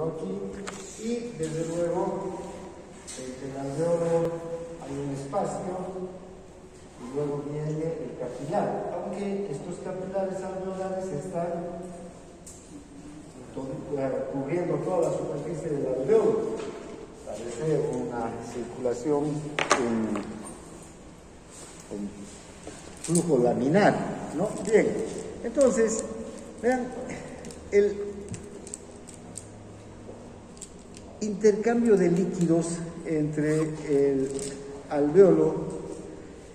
¿no? Aquí, y desde luego entre el alveolo hay un espacio y luego viene el capilar, aunque estos capilares alveolares están cubriendo toda la superficie del alveolo. Parece una circulación con flujo laminar, ¿no? Bien, entonces, vean, el intercambio de líquidos entre el alveolo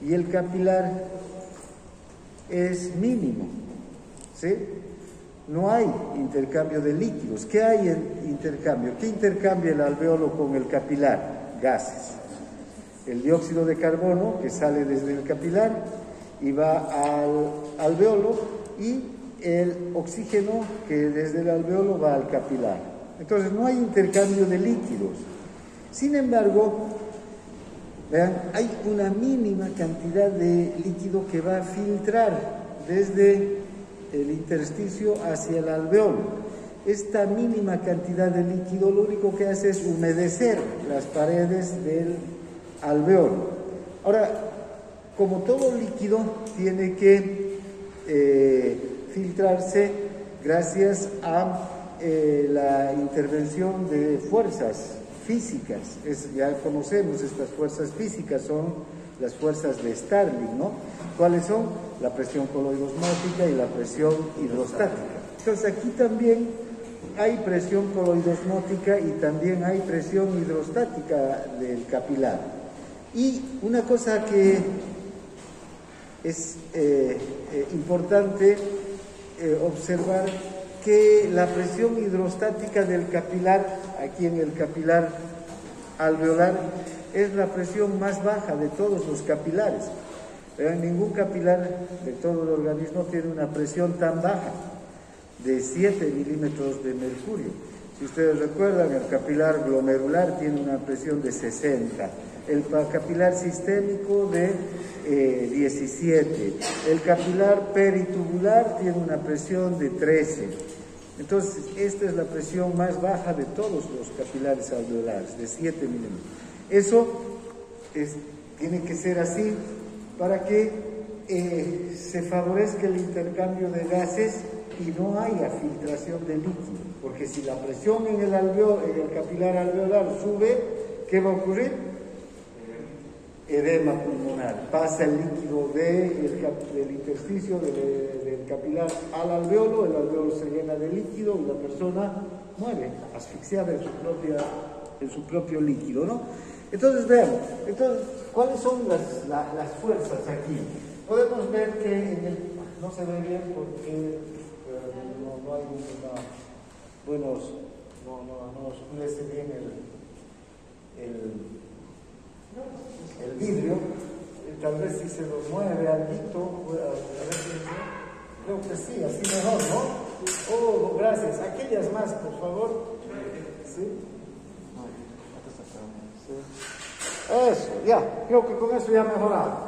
y el capilar es mínimo, ¿sí? No hay intercambio de líquidos. ¿Qué hay en intercambio? ¿Qué intercambia el alveolo con el capilar? Gases. El dióxido de carbono que sale desde el capilar y va al alveolo, y el oxígeno que desde el alveolo va al capilar. Entonces no hay intercambio de líquidos. Sin embargo, vean, hay una mínima cantidad de líquido que va a filtrar desde el intersticio hacia el alveolo. Esta mínima cantidad de líquido lo único que hace es humedecer las paredes del alveolo. Ahora, como todo líquido tiene que filtrarse gracias a la intervención de fuerzas físicas. Ya conocemos estas fuerzas físicas, son las fuerzas de Stirling, ¿no? ¿Cuáles son? La presión coloidosmótica y la presión hidrostática. Entonces aquí también hay presión coloidosmótica y también hay presión hidrostática del capilar. Y una cosa que es importante observar, que la presión hidrostática del capilar, aquí en el capilar alveolar, es la presión más baja de todos los capilares. Ningún capilar de todo el organismo tiene una presión tan baja, de 7 milímetros de mercurio. Si ustedes recuerdan, el capilar glomerular tiene una presión de 60, el capilar sistémico de 17, el capilar peritubular tiene una presión de 13. Entonces, esta es la presión más baja de todos los capilares alveolares, de 7 milímetros. Eso tiene que ser así para que se favorezca el intercambio de gases y no haya filtración de líquido. Porque si la presión en el capilar alveolar sube, ¿qué va a ocurrir? Edema pulmonar. Pasa el líquido del intersticio del capilar al alveolo, el alveolo se llena de líquido y la persona muere asfixiada en su propio líquido, ¿no? Entonces, vean, ¿cuáles son las fuerzas aquí? Podemos ver que no se ve bien porque no hay no oscurece bien el vidrio. Tal vez si se lo mueve alguito, creo que sí, así mejor, ¿no? Oh, gracias. Aquellas más, por favor. ¿Sí? Eso, ya, creo que con eso ya mejoramos.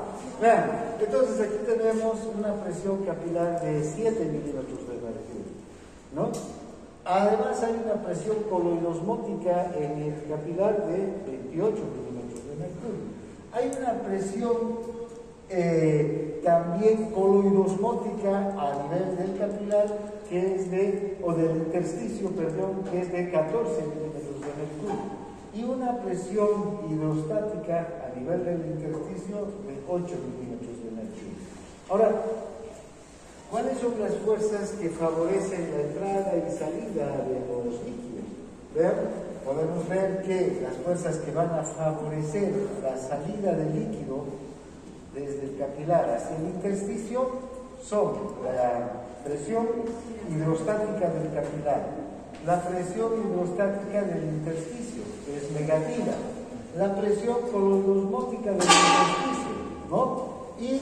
Vean, entonces aquí tenemos una presión capilar de 7 milímetros de mercurio, ¿no? Además hay una presión coloidosmótica en el capilar de 28 milímetros de mercurio. Hay una presión también coloidosmótica a nivel del capilar, que es del intersticio, perdón, que es de 14 milímetros de mercurio. Y una presión hidrostática a nivel del intersticio de 8 milímetros de mercurio. Ahora, ¿cuáles son las fuerzas que favorecen la entrada y salida de los líquidos? Vean, podemos ver que las fuerzas que van a favorecer la salida del líquido desde el capilar hacia el intersticio son la presión hidrostática del capilar, la presión hidrostática del intersticio, que es negativa, la presión coloidosmótica del intersticio, ¿no? Y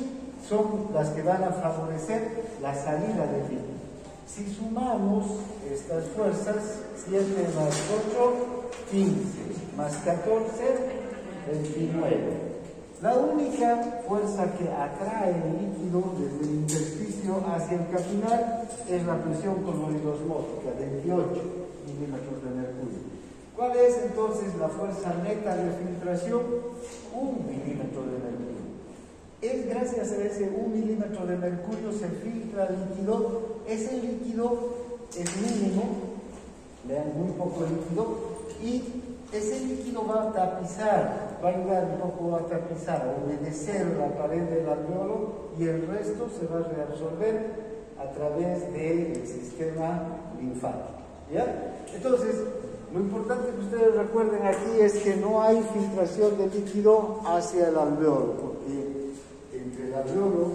son las que van a favorecer la salida del líquido. Si sumamos estas fuerzas, 7 más 8, 15, más 14, 29. La única fuerza que atrae el líquido desde el intersticio hacia el capilar es la presión coloidosmótica, de 28 milímetros de mercurio. ¿Cuál es entonces la fuerza neta de filtración? 1 milímetro de mercurio. Es gracias a ese 1 milímetro de mercurio se filtra líquido. Ese líquido es mínimo, vean, muy poco líquido, y ese líquido va a tapizar, va a ayudar un poco a tapizar, a humedecer la pared del alveolo, y el resto se va a reabsorber a través del sistema linfático. ¿Ya? Entonces, lo importante que ustedes recuerden aquí es que no hay filtración de líquido hacia el alveolo, porque entre el alveolo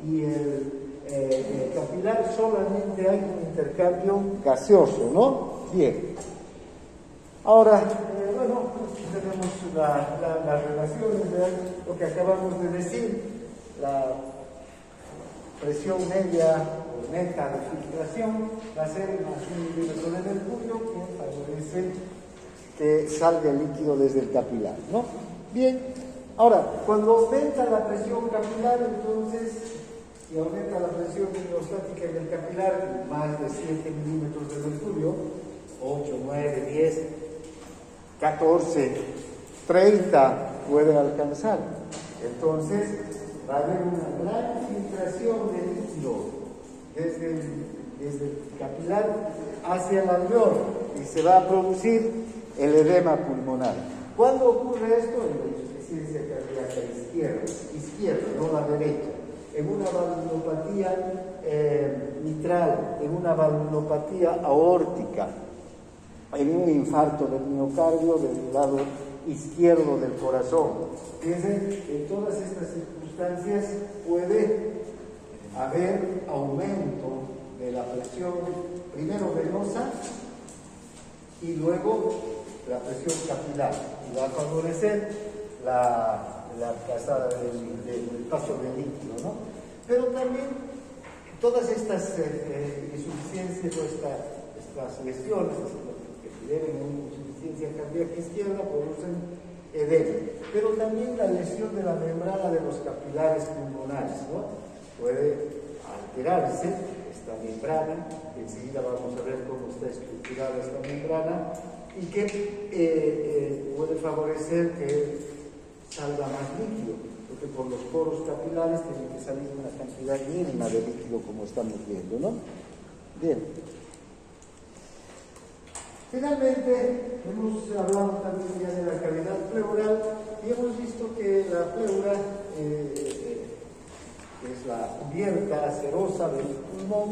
y el capilar solamente hay un intercambio gaseoso, ¿no? Bien. Ahora, bueno, pues tenemos las relaciones de lo que acabamos de decir, la presión media o neta de filtración va a ser más 1 milímetro de mercurio, que favorece que salga el líquido desde el capilar, ¿no? Bien, ahora, cuando aumenta la presión capilar, entonces, y aumenta la presión hidrostática en el capilar, más de 7 milímetros de mercurio, 8, 9, 10, 14, 30 puede alcanzar. Entonces va a haber una gran filtración de líquido desde el capilar hacia el alveolo y se va a producir el edema pulmonar. ¿Cuándo ocurre esto? En la insuficiencia cardíaca izquierda, no la derecha. En una valvulopatía mitral, en una valvulopatía aórtica, en un infarto del miocardio del lado izquierdo del corazón. Fíjense, en todas estas circunstancias puede haber aumento de la presión, primero venosa y luego la presión capilar, y va a favorecer la pasada del paso del líquido, ¿no? Pero también todas estas insuficiencias o estas lesiones que deben a una insuficiencia cardíaca izquierda producen edema, pero también la lesión de la membrana de los capilares pulmonares, ¿no? Puede alterarse esta membrana, enseguida vamos a ver cómo está estructurada esta membrana, y que puede favorecer que salga más líquido, porque por los poros capilares tiene que salir una cantidad mínima de líquido, como estamos viendo, ¿no? Bien. Finalmente, hemos hablado también ya de la cavidad pleural y hemos visto que la pleura, que es la cubierta cerosa del pulmón,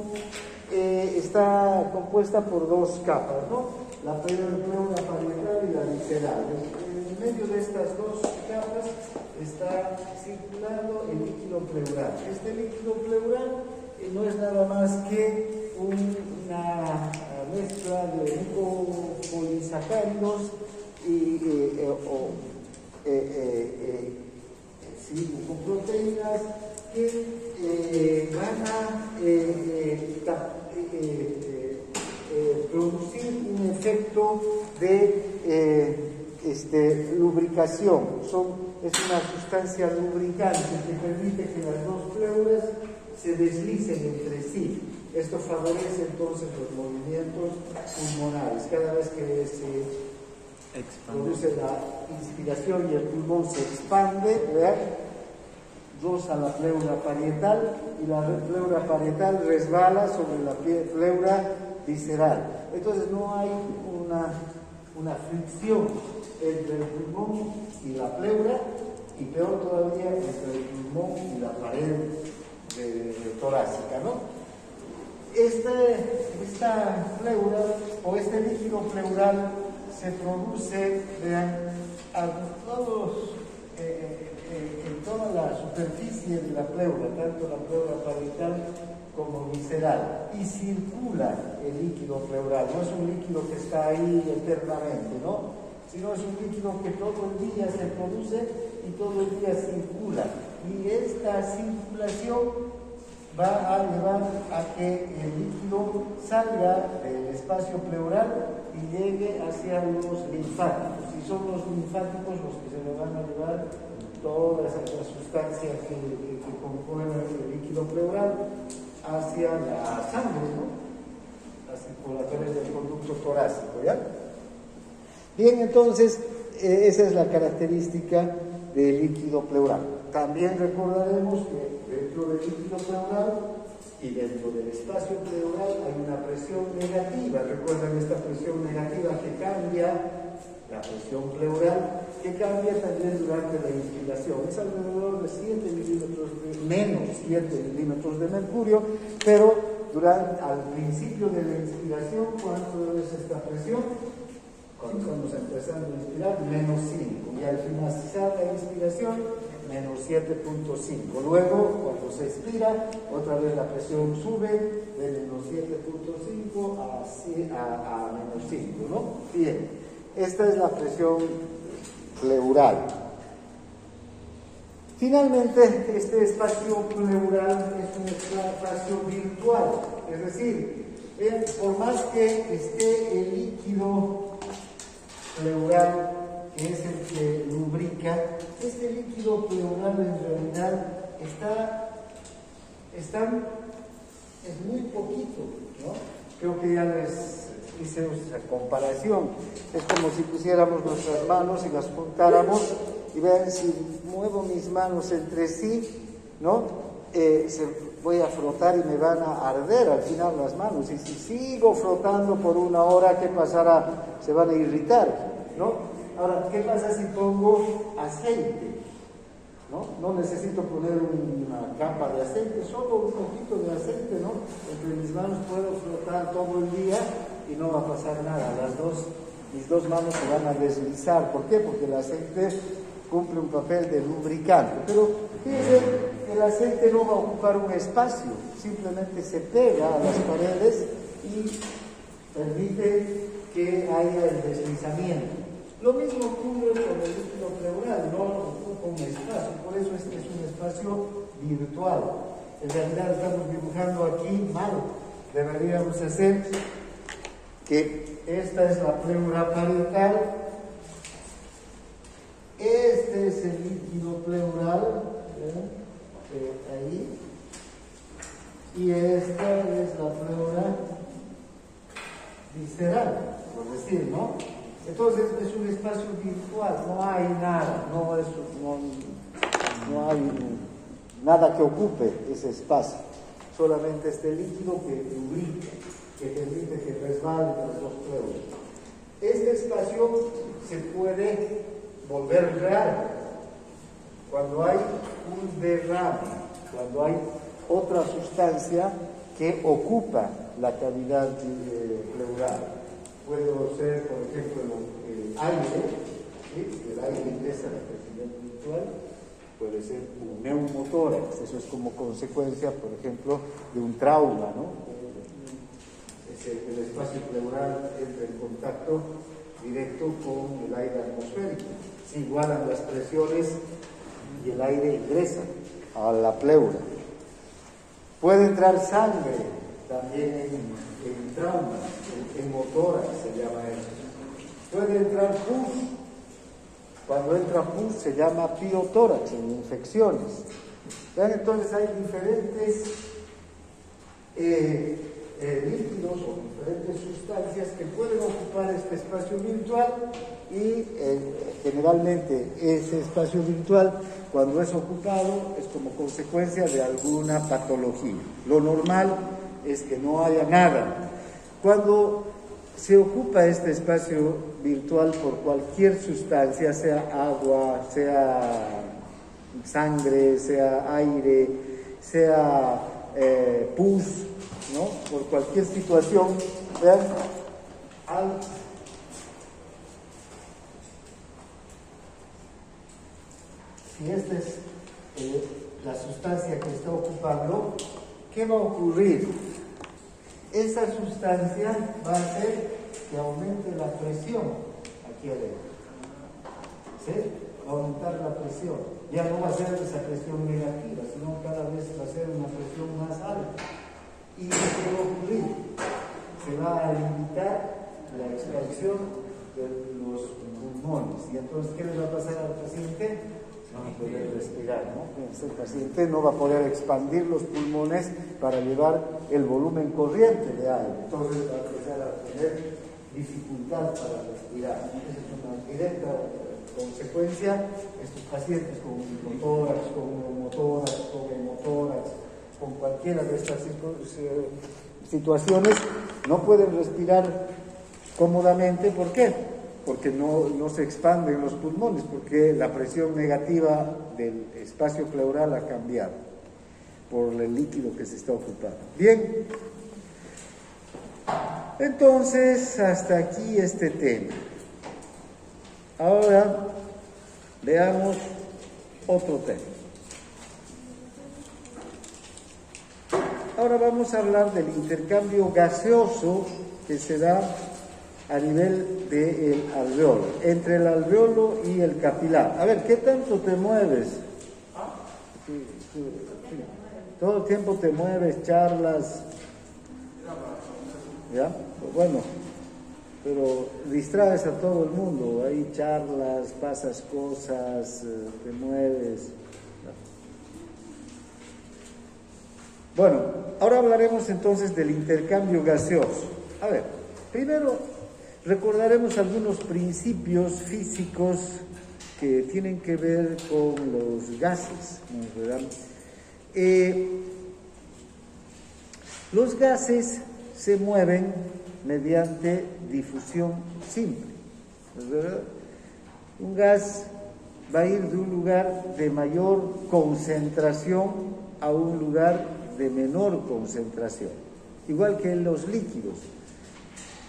está compuesta por dos capas, ¿no? La pleura parietal y la visceral. En medio de estas dos capas está circulando el líquido pleural. Este líquido pleural no es nada más que una mezcla de mucopolisacáridos con proteínas que van a producir un efecto de lubricación. Es una sustancia lubricante que permite que las dos pleuras se deslicen entre sí. Esto favorece entonces los movimientos pulmonares. Cada vez que se produce la inspiración y el pulmón se expande, ¿verdad?, roza la pleura parietal y la pleura parietal resbala sobre la pleura visceral. Entonces no hay una fricción entre el pulmón y la pleura, y peor todavía entre el pulmón y la pared torácica, ¿no? Esta pleura o este líquido pleural se produce en toda la superficie de la pleura, tanto la pleura parietal como visceral, y circula el líquido pleural. No es un líquido que está ahí eternamente, ¿no?, sino es un líquido que todo el día se produce y todo el día circula, y esta circulación va a llevar a que el líquido salga del espacio pleural y llegue hacia los linfáticos, y son los linfáticos los que se le van a llevar todas esas sustancias que componen el líquido pleural hacia la sangre, ¿no?, las circulaciones del conducto torácico, ¿ya? Bien, entonces, esa es la característica del líquido pleural. También recordaremos que dentro del líquido pleural y dentro del espacio pleural hay una presión negativa. Recuerdan esta presión negativa que cambia, la presión pleural, que cambia también durante la inspiración. Es alrededor de 7 milímetros, menos 7 milímetros de mercurio, pero al principio de la inspiración, ¿cuánto es esta presión? Cuando estamos empezando a inspirar, menos 5. Y al finalizar la inspiración, menos 7.5. Luego, cuando se expira, otra vez la presión sube de menos 7.5 a menos 5, ¿no? Bien. Esta es la presión pleural. Finalmente, este espacio pleural es un espacio virtual, es decir, por más que esté el líquido pleural, que es el que lubrica, este líquido pleural en realidad es muy poquito, ¿no? Creo que ya les hice esa comparación. Es como si pusiéramos nuestras manos y las juntáramos y vean, si muevo mis manos entre sí, ¿no? Voy a frotar y me van a arder al final las manos. Y si sigo frotando por una hora, ¿qué pasará? Se van a irritar, ¿no? Ahora, ¿qué pasa si pongo aceite? No necesito poner una capa de aceite, solo un poquito de aceite, ¿no? Entre mis manos puedo frotar todo el día y no va a pasar nada. Mis dos manos se van a deslizar. ¿Por qué? Porque el aceite cumple un papel de lubricante. Pero fíjense, el aceite no va a ocupar un espacio, simplemente se pega a las paredes y permite que haya el deslizamiento. Lo mismo ocurre con el líquido pleural, no ocupa un espacio, por eso este es un espacio virtual. En realidad estamos dibujando aquí mal. Deberíamos hacer que esta es la pleura parietal, este es el líquido pleural, ahí, y esta es la pleura visceral, por decir, ¿no? Entonces es un espacio virtual, no hay nada, no hay nada que ocupe ese espacio, solamente este líquido que lubrica, que permite que resbale las dos pleuras. Este espacio se puede volver real cuando hay un derrame, cuando hay otra sustancia que ocupa la cavidad pleural. Puede ser, por ejemplo, el aire, ¿sí? El aire ingresa a la cavidad virtual, puede ser un neumotórax, eso es como consecuencia, por ejemplo, de un trauma, ¿no? El espacio pleural entra en contacto directo con el aire atmosférico, se igualan las presiones y el aire ingresa a la pleura. Puede entrar sangre también en traumas, en motoras se llama eso. Puede entrar pus. Cuando entra pus se llama piotórax en infecciones. ¿Vean? Entonces hay diferentes líquidos o diferentes sustancias que pueden ocupar este espacio virtual y generalmente ese espacio virtual, cuando es ocupado, es como consecuencia de alguna patología. Lo normal es que no haya nada. Cuando se ocupa este espacio virtual por cualquier sustancia, sea agua, sea sangre, sea aire, sea pus, ¿no? Por cualquier situación, vean, si esta es la sustancia que está ocupando, ¿qué va a ocurrir? Esa sustancia va a hacer que aumente la presión aquí adentro. ¿Sí? Va a aumentar la presión. Ya no va a ser esa presión negativa, sino cada vez va a ser una presión más alta. ¿Y qué va a ocurrir? Se va a limitar la expansión de los pulmones. ¿Y entonces qué le va a pasar al paciente? No va a poder respirar, ¿no? El paciente no va a poder expandir los pulmones para llevar el volumen corriente de aire. Entonces va a empezar a tener dificultad para respirar. Esa es una directa consecuencia. Estos pacientes con hipotórax, con neumotórax, con hemotórax, con cualquiera de estas situaciones, no pueden respirar cómodamente. ¿Por qué? Porque no se expanden los pulmones, porque la presión negativa del espacio pleural ha cambiado por el líquido que se está ocupando. Bien, entonces hasta aquí este tema. Ahora veamos otro tema. Ahora vamos a hablar del intercambio gaseoso que se da a nivel del alveolo, entre el alveolo y el capilar. A ver, ¿qué tanto te mueves? Sí. Todo el tiempo te mueves, charlas. ¿Ya? Pues bueno, pero distraes a todo el mundo. Ahí charlas, pasas cosas, te mueves. Bueno, ahora hablaremos entonces del intercambio gaseoso. A ver, primero recordaremos algunos principios físicos que tienen que ver con los gases, ¿verdad? Los gases se mueven mediante difusión simple, ¿verdad? Un gas va a ir de un lugar de mayor concentración a un lugar de menor concentración, igual que los líquidos.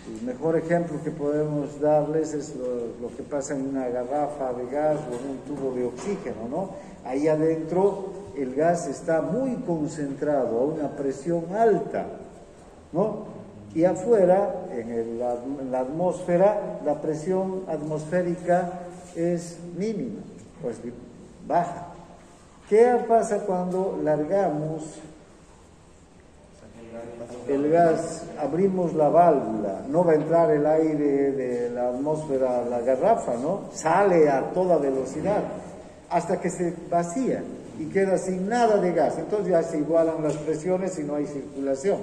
El mejor ejemplo que podemos darles es lo que pasa en una garrafa de gas o en un tubo de oxígeno, ¿no? Ahí adentro el gas está muy concentrado a una presión alta, ¿no? Y afuera, en la atmósfera, la presión atmosférica es mínima, pues baja. ¿Qué pasa cuando largamos el gas, abrimos la válvula? No va a entrar el aire de la atmósfera a la garrafa, ¿no? Sale a toda velocidad hasta que se vacía y queda sin nada de gas. Entonces ya se igualan las presiones y no hay circulación.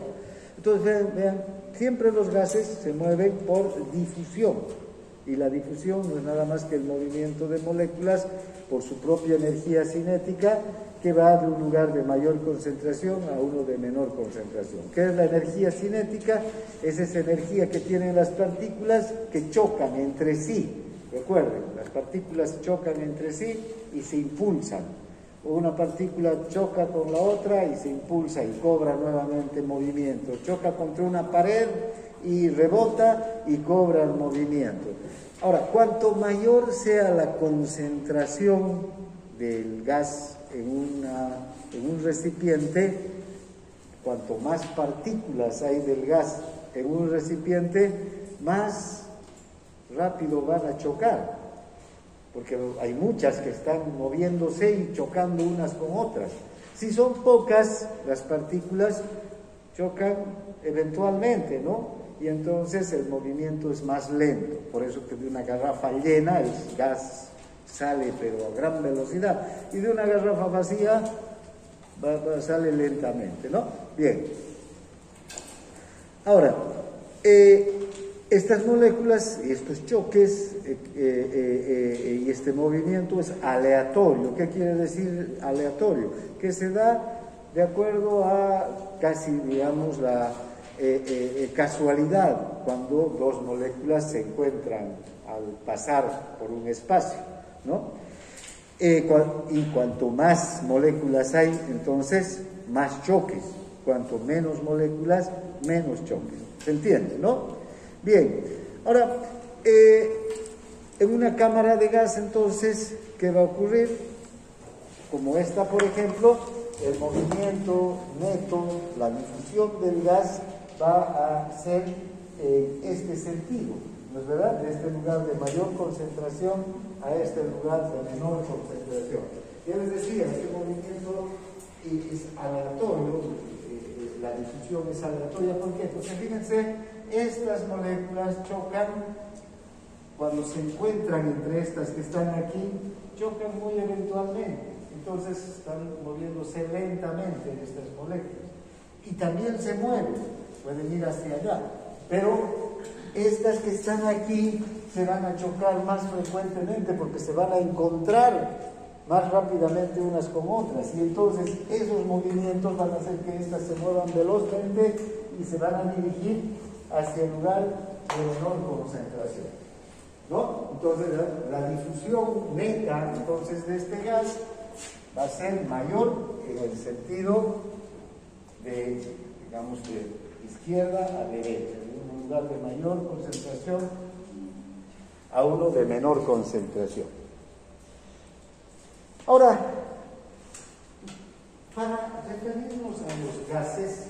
Entonces vean, siempre los gases se mueven por difusión, y la difusión no es nada más que el movimiento de moléculas por su propia energía cinética, que va de un lugar de mayor concentración a uno de menor concentración. ¿Qué es la energía cinética? Es esa energía que tienen las partículas que chocan entre sí. Recuerden, las partículas chocan entre sí y se impulsan. Una partícula choca con la otra y se impulsa y cobra nuevamente movimiento. Choca contra una pared y rebota y cobra el movimiento. Ahora, cuanto mayor sea la concentración del gas en un recipiente, cuanto más partículas hay del gas en un recipiente, más rápido van a chocar, porque hay muchas que están moviéndose y chocando unas con otras. Si son pocas, las partículas chocan eventualmente, ¿no? Y entonces el movimiento es más lento. Por eso que de una garrafa llena el gas sale pero a gran velocidad, y de una garrafa vacía sale lentamente, ¿no? Bien. Ahora, estas moléculas y estos choques y este movimiento es aleatorio. ¿Qué quiere decir aleatorio? Que se da de acuerdo a casi, digamos, la casualidad, cuando dos moléculas se encuentran al pasar por un espacio, ¿no? Y cuanto más moléculas hay, entonces más choques. Cuanto menos moléculas, menos choques. ¿Se entiende, no? Bien, ahora, en una cámara de gas, entonces, ¿qué va a ocurrir? Como esta, por ejemplo, el movimiento neto, la difusión del gas va a ser en este sentido, ¿no es verdad? De este lugar de mayor concentración a este lugar de menor concentración. Ya les decía, este movimiento es aleatorio, la difusión es aleatoria. ¿Por qué? Porque fíjense, estas moléculas chocan, cuando se encuentran entre estas que están aquí, chocan muy eventualmente. Entonces están moviéndose lentamente estas moléculas. Y también se mueven, pueden ir hacia allá, pero estas que están aquí se van a chocar más frecuentemente porque se van a encontrar más rápidamente unas con otras, y entonces esos movimientos van a hacer que estas se muevan velozmente y se van a dirigir hacia el lugar de menor concentración, ¿no? Entonces la difusión neta entonces de este gas va a ser mayor en el sentido de, digamos, de izquierda a derecha, de un lugar de mayor concentración a uno de menor concentración. Ahora, para referirnos a los gases,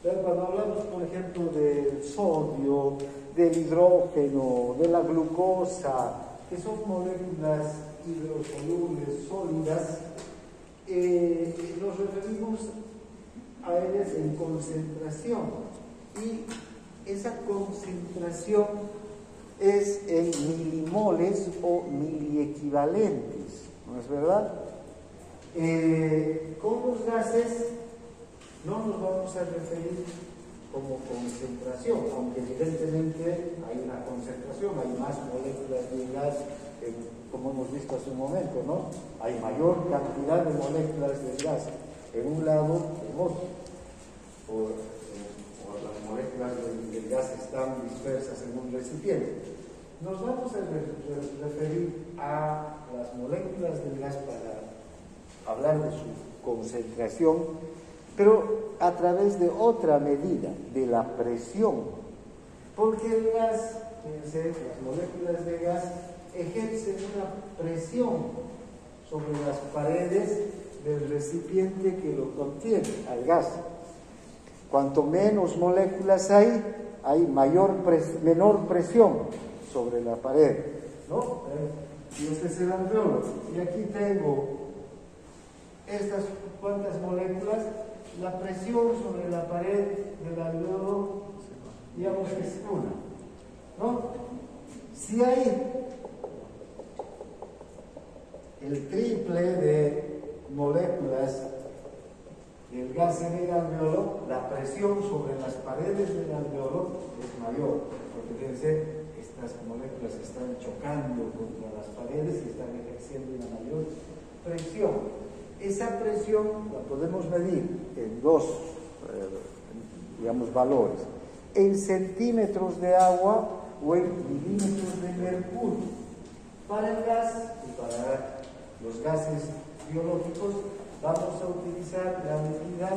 cuando hablamos, por ejemplo, del sodio, del hidrógeno, de la glucosa, que son moléculas hidrosolubles sólidas, nos referimos a ellas en concentración, y esa concentración es en milimoles o miliequivalentes, ¿no es verdad? Con los gases no nos vamos a referir como concentración, aunque evidentemente hay una concentración, hay más moléculas de gas, como hemos visto hace un momento, ¿no? Hay mayor cantidad de moléculas de gas en un lado que en otro, o las moléculas del gas están dispersas en un recipiente. Nos vamos a referir a las moléculas del gas para hablar de su concentración, pero a través de otra medida, de la presión, porque el gas, fíjense, las moléculas de gas ejercen una presión sobre las paredes del recipiente que lo contiene, al gas. Cuanto menos moléculas hay menor presión sobre la pared, ¿no? Y este es el alveolo. Y aquí tengo estas cuantas moléculas. La presión sobre la pared del alveolo, digamos que es una, ¿no? Si hay el triple de moléculas del gas en el alveolo, la presión sobre las paredes del alveolo es mayor, porque fíjense, estas moléculas están chocando contra las paredes y están ejerciendo una mayor presión. Esa presión la podemos medir en dos, digamos, valores, en centímetros de agua o en milímetros de mercurio. Para el gas y para los gases biológicos vamos a utilizar la medida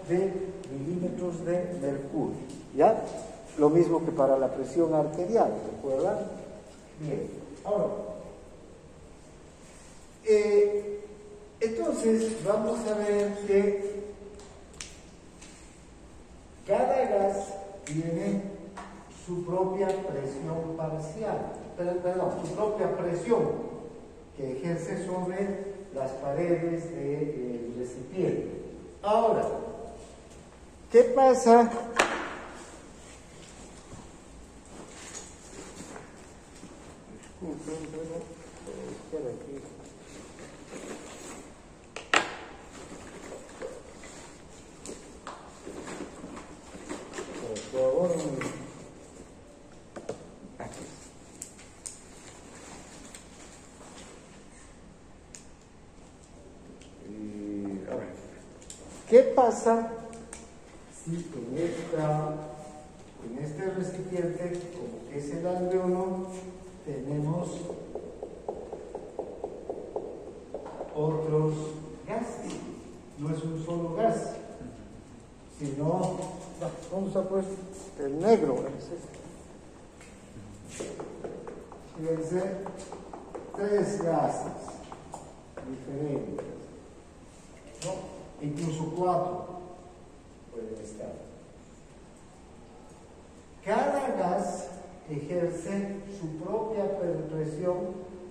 de milímetros de mercurio, ¿ya? Lo mismo que para la presión arterial, ¿recuerdan? Bien, ahora, entonces vamos a ver que cada gas tiene su propia presión parcial, perdón, su propia presión que ejerce sobre las paredes del recipiente. Ahora, ¿qué pasa? Disculpen, pero aquí. Por favor, ¿qué pasa si en este recipiente, como que es el alveolo, tenemos otros gases? No es un solo gas, sino, vamos a pues el negro, fíjense, tres gases diferentes, ¿no? Incluso cuatro pueden estar. Cada gas ejerce su propia presión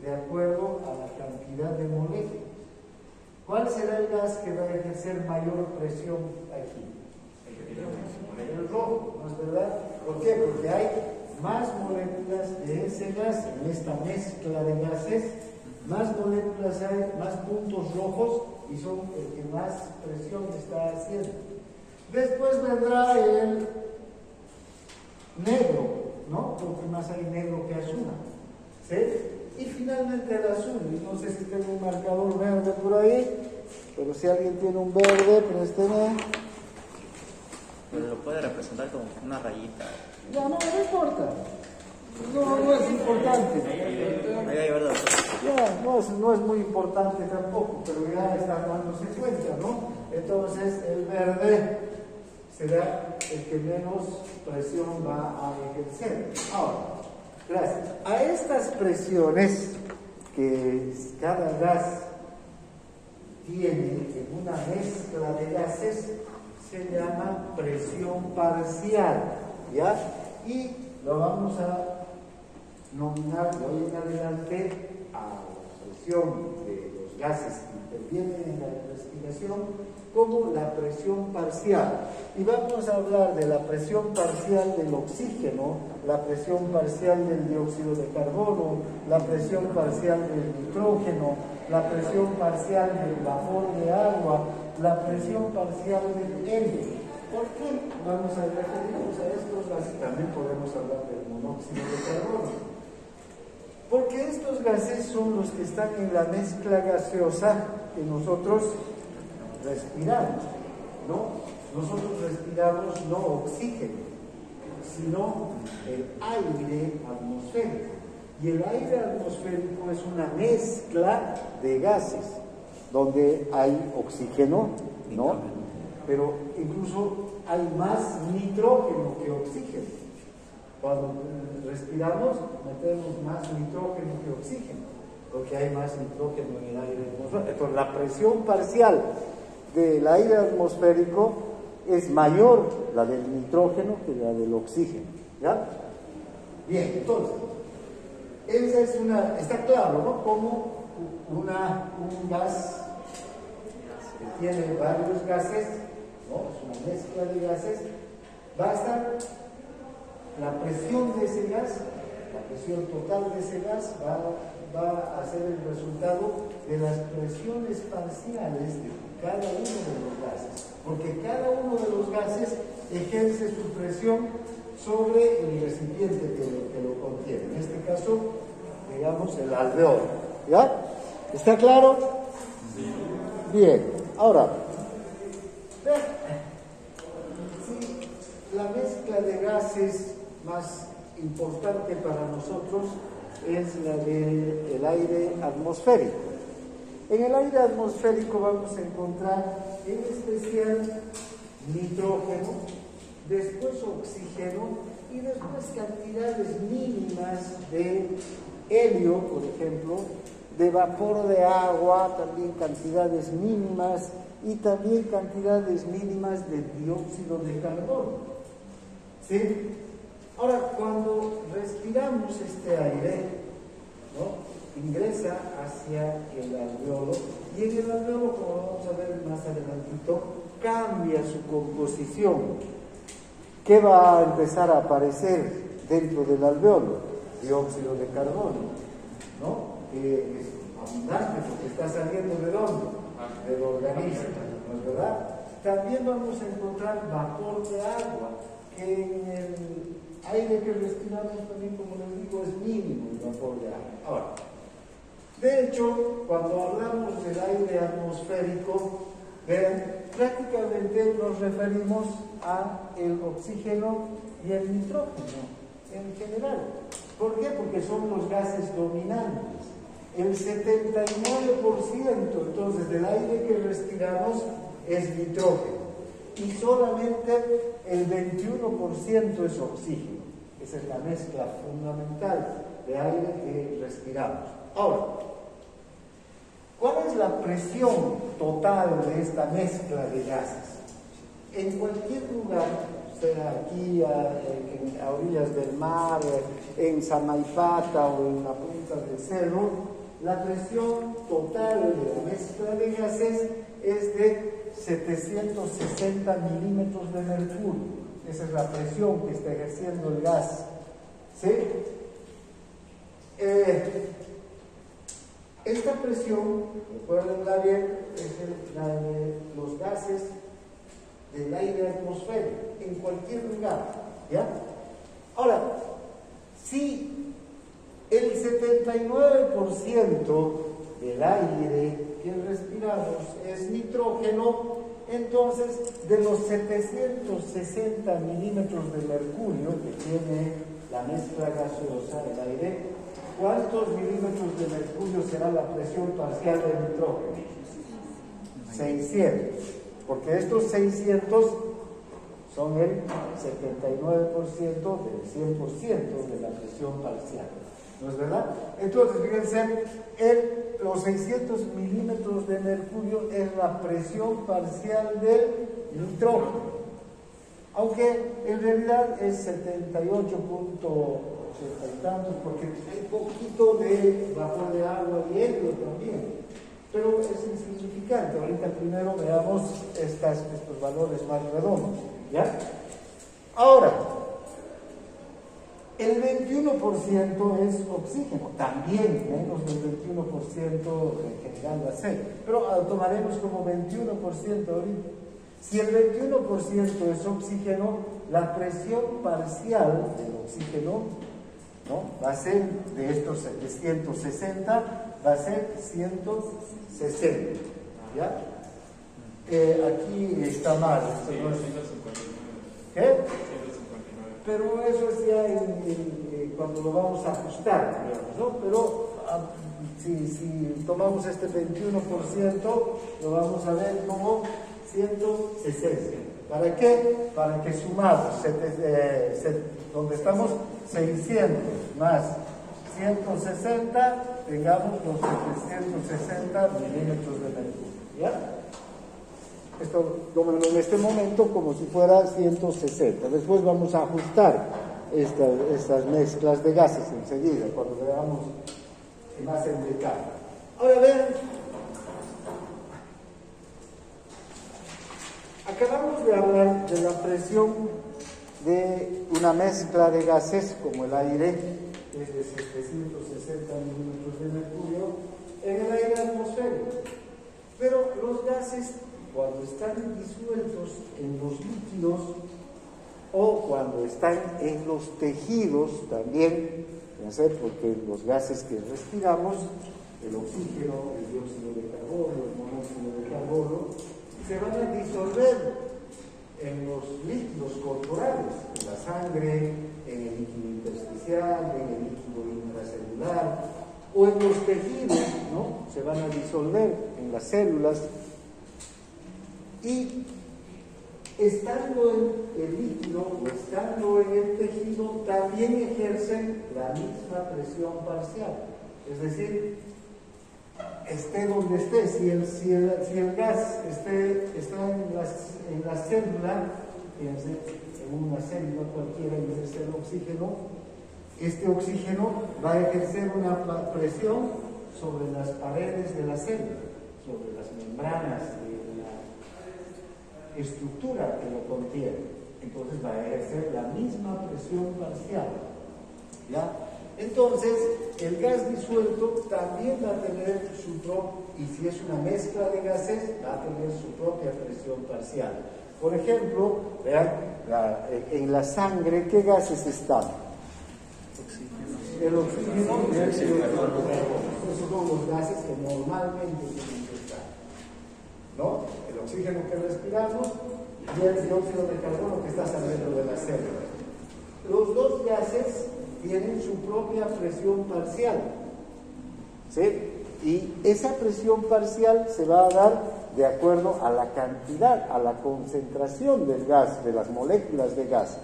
de acuerdo a la cantidad de moléculas. ¿Cuál será el gas que va a ejercer mayor presión aquí? El rojo, ¿no es verdad? ¿Por qué? Porque hay más moléculas de ese gas en esta mezcla de gases, más moléculas hay, más puntos rojos, y son el que más presión está haciendo. Después vendrá el negro, ¿no? Porque más hay negro que azul, ¿sí? Y finalmente el azul. No sé si tengo un marcador verde por ahí, pero si alguien tiene un verde, présteme. Pero lo puede representar como una rayita. No importa. No es importante. Ya, no es muy importante tampoco, pero ya está dándose cuenta, ¿no? Entonces el verde será el que menos presión va a ejercer. Ahora, gracias. A estas presiones que cada gas tiene en una mezcla de gases se llama presión parcial, ¿ya? Y lo vamos a nominar de hoy en adelante a la presión de los gases que intervienen en la respiración como la presión parcial. Y vamos a hablar de la presión parcial del oxígeno, la presión parcial del dióxido de carbono, la presión parcial del nitrógeno, la presión parcial del vapor de agua, la presión parcial del helio. ¿Por qué vamos a referirnos a estos gases? También podemos hablar del monóxido de carbono. Porque estos gases son los que están en la mezcla gaseosa que nosotros respiramos, ¿no? Nosotros respiramos no oxígeno, sino el aire atmosférico. Y el aire atmosférico es una mezcla de gases, donde hay oxígeno, ¿no? Pero incluso hay más nitrógeno que oxígeno. Cuando respiramos, metemos más nitrógeno que oxígeno, porque hay más nitrógeno en el aire atmosférico. Entonces, la presión parcial del aire atmosférico es mayor la del nitrógeno que la del oxígeno, ¿ya? Bien, entonces, esa es está claro, ¿no? Como un gas que tiene varios gases, ¿no? Es una mezcla de gases, va a estar la presión de ese gas, la presión total de ese gas va a ser el resultado de las presiones parciales de cada uno de los gases, porque cada uno de los gases ejerce su presión sobre el recipiente que lo contiene. En este caso, digamos, el alveolo. ¿Ya? ¿Está claro? Sí. Bien. Ahora, si la mezcla de gases más importante para nosotros es la del aire atmosférico. En el aire atmosférico vamos a encontrar en especial nitrógeno, después oxígeno y después cantidades mínimas de helio, por ejemplo, de vapor de agua, también cantidades mínimas y también cantidades mínimas de dióxido de carbono. ¿Sí? Ahora, cuando respiramos este aire, ¿no?, ingresa hacia el alveolo y en el alveolo, como vamos a ver más adelantito, cambia su composición. ¿Qué va a empezar a aparecer dentro del alveolo? Dióxido de carbono, ¿no?, que es abundante porque está saliendo ¿de dónde? Del organismo, ¿no es verdad? También vamos a encontrar vapor de agua, que en el aire que respiramos también, como les digo, es mínimo el vapor de agua. Ahora, de hecho, cuando hablamos del aire atmosférico, vean, prácticamente nos referimos a el oxígeno y el nitrógeno en general. ¿Por qué? Porque son los gases dominantes. El 79% entonces del aire que respiramos es nitrógeno y solamente el 21% es oxígeno. Esa es la mezcla fundamental de aire que respiramos. Ahora, ¿cuál es la presión total de esta mezcla de gases? En cualquier lugar, sea aquí a orillas del mar, en Samaipata o en la punta del cerro, la presión total de la mezcla de gases es de 760 milímetros de mercurio. Esa es la presión que está ejerciendo el gas. ¿Sí? Esta presión, recuérdenla bien, es la de los gases del aire atmosférico, en cualquier lugar, ¿ya? Ahora, Si el 79% del aire que respiramos es nitrógeno, entonces de los 760 milímetros de mercurio que tiene la mezcla gaseosa del aire, ¿cuántos milímetros de mercurio será la presión parcial del nitrógeno? 600, porque estos 600 son el 79% del 100% de la presión parcial, ¿no es verdad? Entonces, fíjense, los 600 milímetros de mercurio es la presión parcial del nitrógeno, aunque en realidad es 78.80 y tantos, porque hay poquito de vapor de agua y helio también, pero es insignificante. Ahorita primero veamos estos valores más redondos, ¿ya? Ahora, el 21% es oxígeno, también menos del 21% en general va a ser, pero tomaremos como 21% ahorita. Si el 21% es oxígeno, la presión parcial del oxígeno, ¿no?, va a ser de estos 760, va a ser 160, ¿ya? Aquí está mal. Esto no es... ¿Qué? Pero eso es ya cuando lo vamos a ajustar, digamos, ¿no? Pero si tomamos este 21%, lo vamos a ver como 160. ¿Para qué? Para que sumados, donde estamos 600 más 160, tengamos los 760 milímetros de mercurio, ¿ya? Esto tómenlo en este momento como si fuera 160. Después vamos a ajustar estas mezclas de gases enseguida, cuando veamos más en detalle. Ahora vean, acabamos de hablar de la presión de una mezcla de gases como el aire, que es de 760 milímetros de mercurio, en el aire atmosférico. Pero los gases, cuando están disueltos en los líquidos o cuando están en los tejidos también, porque los gases que respiramos, el oxígeno, el dióxido de carbono, el monóxido de carbono, se van a disolver en los líquidos corporales, en la sangre, en el líquido intersticial, en el líquido intracelular, o en los tejidos, ¿no? Se van a disolver en las células. Y estando en el líquido o estando en el tejido, también ejercen la misma presión parcial. Es decir, esté donde esté, si el gas está en la célula, fíjense, en una célula cualquiera ejerce el oxígeno, este oxígeno va a ejercer una presión sobre las paredes de la célula, sobre las membranas de la estructura que lo contiene. Entonces va a ejercer la misma presión parcial, ¿ya? Entonces, el gas disuelto también va a tener su propia, y si es una mezcla de gases, va a tener su propia presión parcial. Por ejemplo, vean, en la sangre, ¿qué gases están? El oxígeno y el dióxido de carbono. Esos son los gases que normalmente tienen que estar, ¿no? El oxígeno que respiramos y el dióxido de carbono que está saliendo de la célula. Los dos gases tienen su propia presión parcial, ¿sí? Y esa presión parcial se va a dar de acuerdo a la cantidad, a la concentración del gas, de las moléculas de gas,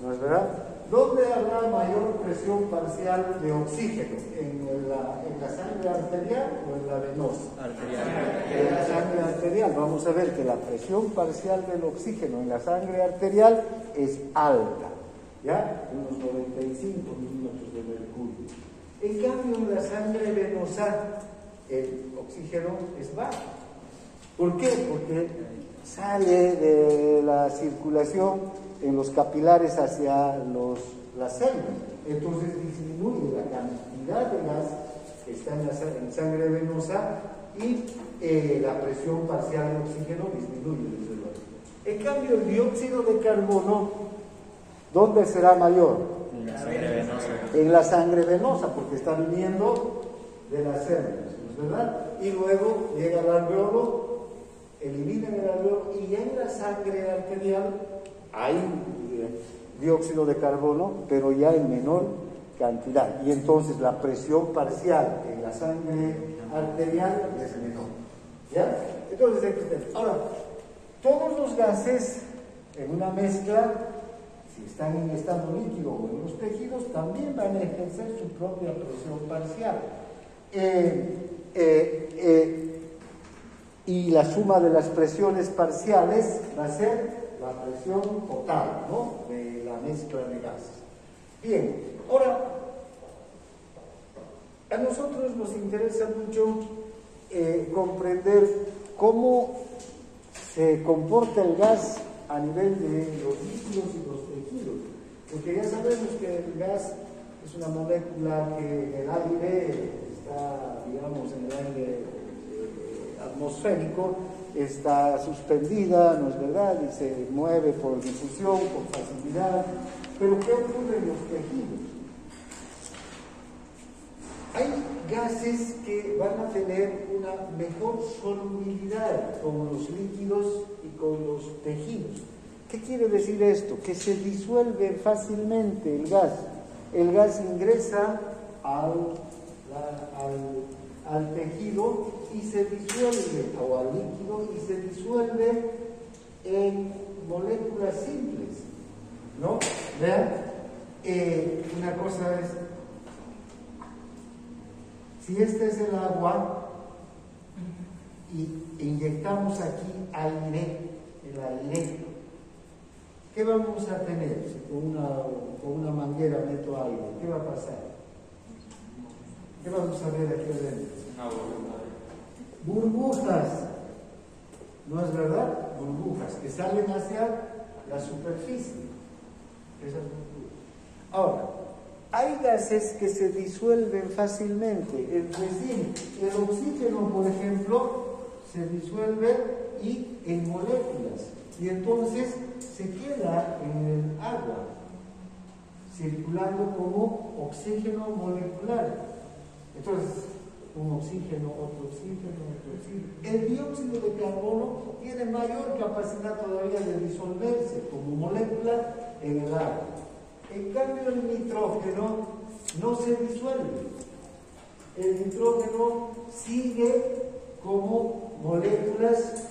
¿no es verdad? ¿Dónde habrá mayor presión parcial de oxígeno? ¿En la sangre arterial o en la venosa? Arterial. En la sangre arterial. Vamos a ver que la presión parcial del oxígeno en la sangre arterial es alta, ¿ya? Unos 95 milímetros de mercurio. En cambio, en la sangre venosa, el oxígeno es bajo. ¿Por qué? Porque sale de la circulación en los capilares hacia las células. Entonces disminuye la cantidad de gas que está en sangre venosa y la presión parcial de oxígeno disminuye, desde luego. En cambio, el dióxido de carbono, ¿dónde será mayor? la sangre venosa. En la sangre venosa, porque está viniendo de las células, ¿no es verdad? Y luego llega al alveolo, eliminan el alveolo y en la sangre arterial hay dióxido de carbono, pero ya en menor cantidad. Y entonces la presión parcial en la sangre arterial es menor. ¿Ya? Entonces, ahora, todos los gases en una mezcla, si están en estado líquido o en los tejidos, también van a ejercer su propia presión parcial. Y la suma de las presiones parciales va a ser la presión total, ¿no?, de la mezcla de gases. Bien, ahora, a nosotros nos interesa mucho comprender cómo se comporta el gas a nivel de los líquidos y los tejidos, porque ya sabemos que el gas es una molécula que en el aire está, digamos, en el aire atmosférico, está suspendida, ¿no es verdad?, y se mueve por difusión, por facilidad. Pero ¿qué ocurre en los tejidos? Hay gases que van a tener una mejor solubilidad con los líquidos y con los tejidos. ¿Qué quiere decir esto? Que se disuelve fácilmente el gas. El gas ingresa al tejido y se disuelve, o al líquido, y se disuelve en moléculas simples, ¿no? Vean, una cosa es, si este es el agua y inyectamos aquí aire, el aire, ¿qué vamos a tener? Si con una manguera meto aire, ¿qué va a pasar? ¿Qué vamos a ver aquí adentro? Burbujas, ¿no es verdad? Burbujas que salen hacia la superficie. Esas burbujas. Ahora, hay gases que se disuelven fácilmente, es decir, el oxígeno, por ejemplo, se disuelve y en moléculas, y entonces se queda en el agua, circulando como oxígeno molecular. Entonces, un oxígeno, otro oxígeno, otro oxígeno. El dióxido de carbono tiene mayor capacidad todavía de disolverse como molécula en el agua. En cambio, el nitrógeno no se disuelve. El nitrógeno sigue como moléculas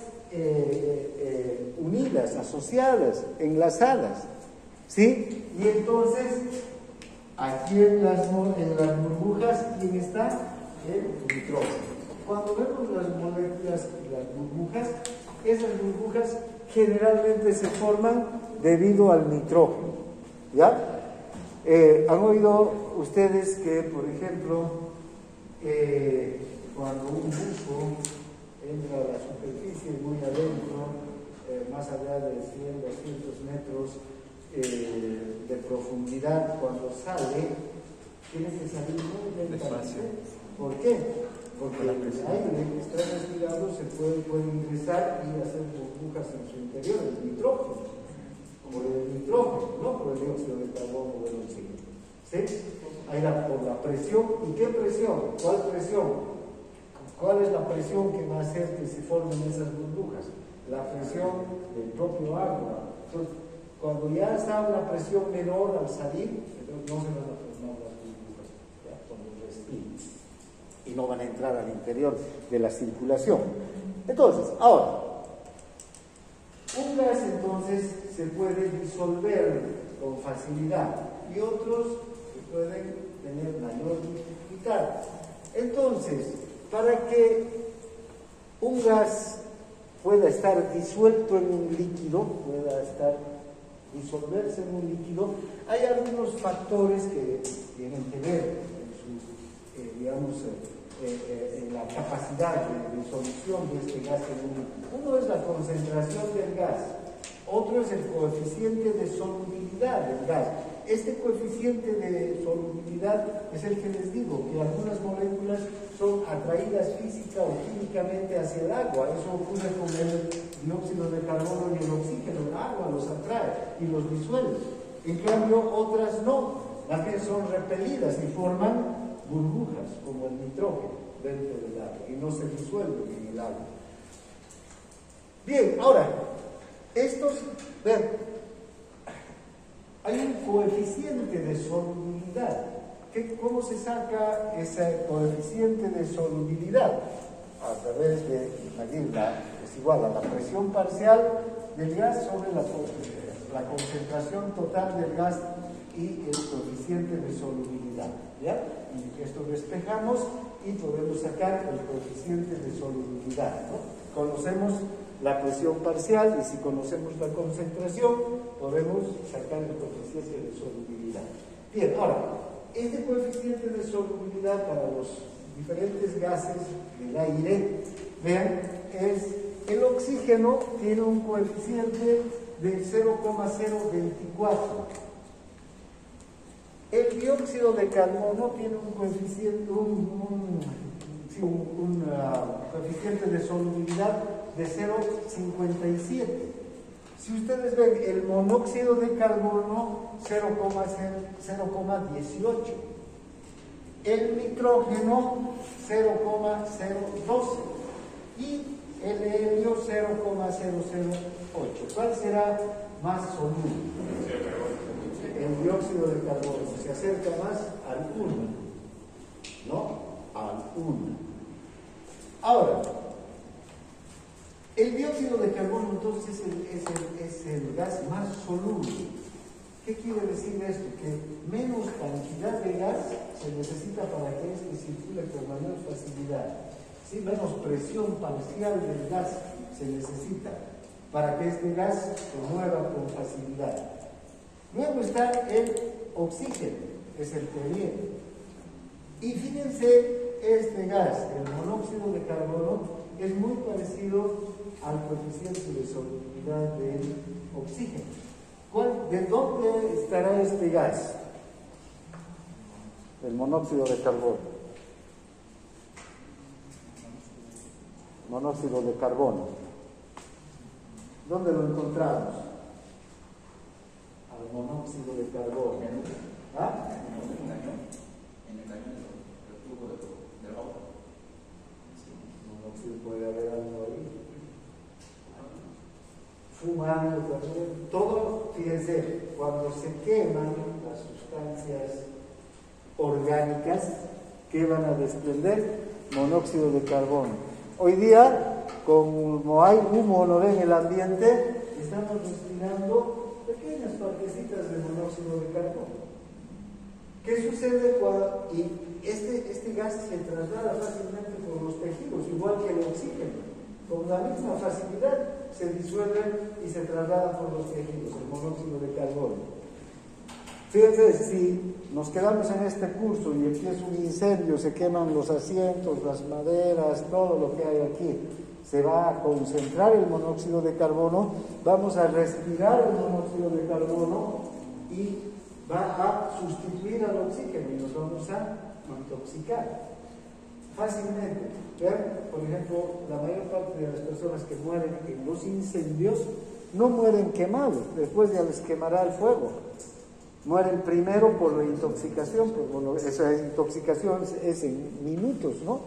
unidas, asociadas, enlazadas, ¿sí? Y entonces, aquí en las burbujas, ¿quién está? El nitrógeno. Cuando vemos las moléculas, las burbujas, esas burbujas generalmente se forman debido al nitrógeno, ¿ya? ¿Han oído ustedes que, por ejemplo, cuando un buzo entra a la superficie muy adentro, más allá de 100, 200 metros de profundidad, cuando sale, tiene que salir muy lentamente? ¿Por qué? Porque el aire que está respirando se puede ingresar y hacer burbujas en su interior, el nitrógeno, como el nitrógeno, no por el dióxido de carbono o el oxígeno. ¿Sí? Ahí por la presión. ¿Y qué presión? ¿Cuál presión? ¿Cuál es la presión que va a hacer que se formen esas burbujas? La presión del propio agua. Entonces, cuando ya está una presión menor al salir, entonces no se van a formar las burbujas, ya, cuando respiran, y no van a entrar al interior de la circulación. Entonces, ahora, un gas entonces se puede disolver con facilidad y otros se pueden tener mayor dificultad. Entonces, para que un gas pueda estar disuelto en un líquido, pueda disolverse en un líquido, hay algunos factores que tienen que ver en su, digamos, en la capacidad de disolución de este gas en un líquido. Uno es la concentración del gas, otro es el coeficiente de solubilidad del gas. Este coeficiente de solubilidad es el que les digo, que algunas moléculas son atraídas física o químicamente hacia el agua. Eso ocurre con el dióxido de carbono y el oxígeno. El agua los atrae y los disuelve. En cambio, otras no. más bien son repelidas y forman burbujas, como el nitrógeno dentro del agua, y no se disuelven en el agua. Bien, ahora, vean, hay un coeficiente de solubilidad. ¿Cómo se saca ese coeficiente de solubilidad? A través de, es igual a la presión parcial del gas sobre la concentración total del gas y el coeficiente de solubilidad. ¿Ya? Y esto despejamos y podemos sacar el coeficiente de solubilidad, ¿no? Conocemos la presión parcial y si conocemos la concentración podemos sacar el coeficiente de solubilidad. Bien, ahora, este coeficiente de solubilidad para los diferentes gases del aire, vean, el oxígeno tiene un coeficiente de 0,024. El dióxido de carbono tiene un coeficiente, coeficiente de solubilidad de 0,57. Si ustedes ven, el monóxido de carbono 0,18. El nitrógeno 0,012 y el helio 0,008. ¿Cuál será más soluble? El dióxido de carbono se acerca más al 1, ¿no? Al 1. Ahora, el dióxido de carbono entonces es el gas más soluble. ¿Qué quiere decir esto? Que menos cantidad de gas se necesita para que este circule con mayor facilidad. ¿Sí? Menos presión parcial del gas se necesita para que este gas se mueva con facilidad. Luego está el oxígeno, es el que viene. Y fíjense, este gas, el monóxido de carbono, es muy parecido al coeficiente de solubilidad del oxígeno. ¿De dónde estará este gas? El monóxido de carbono. Monóxido de carbono. ¿Dónde lo encontramos? Al monóxido de carbono. ¿Ah? En el cañón del tubo del agua. Monóxido, puede haber algo ahí. Fumando también. Todo, fíjense, cuando se queman las sustancias orgánicas, ¿qué van a desprender? Monóxido de carbono. Hoy día, como hay humo, ¿no ven? En el ambiente, estamos respirando pequeñas partecitas de monóxido de carbono. ¿Qué sucede cuando este gas se traslada fácilmente por los tejidos, igual que el oxígeno? Con la misma facilidad se disuelve y se traslada por los tejidos, el monóxido de carbono. Fíjense, si nos quedamos en este curso y empieza un incendio, se queman los asientos, las maderas, todo lo que hay aquí, se va a concentrar el monóxido de carbono, vamos a respirar el monóxido de carbono y va a sustituir al oxígeno y nos vamos a intoxicar fácilmente. Vean, por ejemplo, la mayor parte de las personas que mueren en los incendios no mueren quemados, después ya les quemará el fuego. Mueren primero por la intoxicación, pues esa intoxicación es en minutos, ¿no?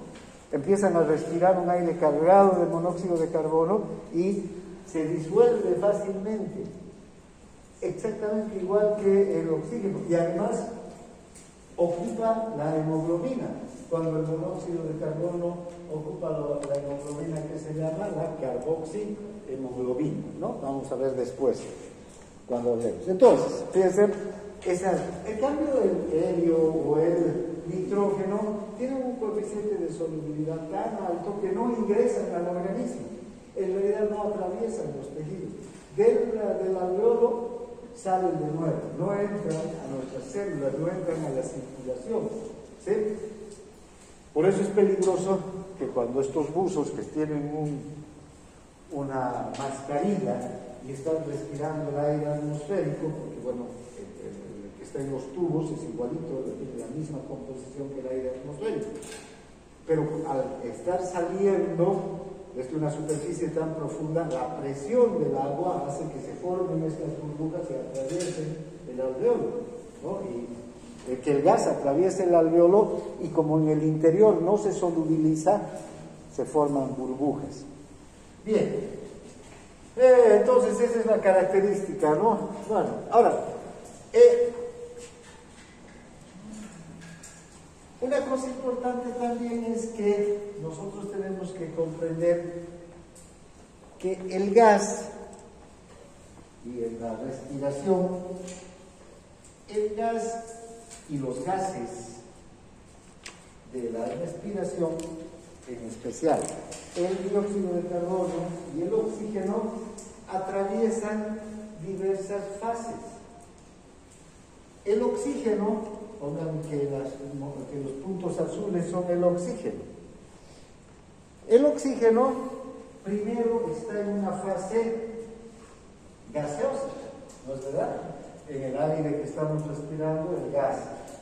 Empiezan a respirar un aire cargado de monóxido de carbono y se disuelve fácilmente, exactamente igual que el oxígeno, y además ocupa la hemoglobina. Cuando el monóxido de carbono ocupa la hemoglobina que se llama la carboxihemoglobina, ¿no? Vamos a ver después, cuando hablemos. Entonces, fíjense, el cambio del helio o el nitrógeno tiene un coeficiente de solubilidad tan alto que no ingresan al organismo, en realidad no atraviesan los tejidos. Del alveolo salen de nuevo, no entran a nuestras células, no entran a la circulación, ¿sí? Por eso es peligroso que cuando estos buzos que tienen una mascarilla y están respirando el aire atmosférico, porque bueno, el que está en los tubos es igualito, tiene la misma composición que el aire atmosférico, pero al estar saliendo desde una superficie tan profunda, la presión del agua hace que se formen estas burbujas y atraviesen el alveolo, ¿no? Y que el gas atraviese el alveolo y como en el interior no se solubiliza, se forman burbujas. Bien, entonces esa es la característica, ¿no? Bueno, ahora, una cosa importante también es que nosotros tenemos que comprender que el gas y en la respiración, el gas y los gases de la respiración, en especial el dióxido de carbono y el oxígeno, atraviesan diversas fases. El oxígeno, pongan que los puntos azules son el oxígeno. El oxígeno primero está en una fase gaseosa, ¿no es verdad? En el aire que estamos respirando, el gas.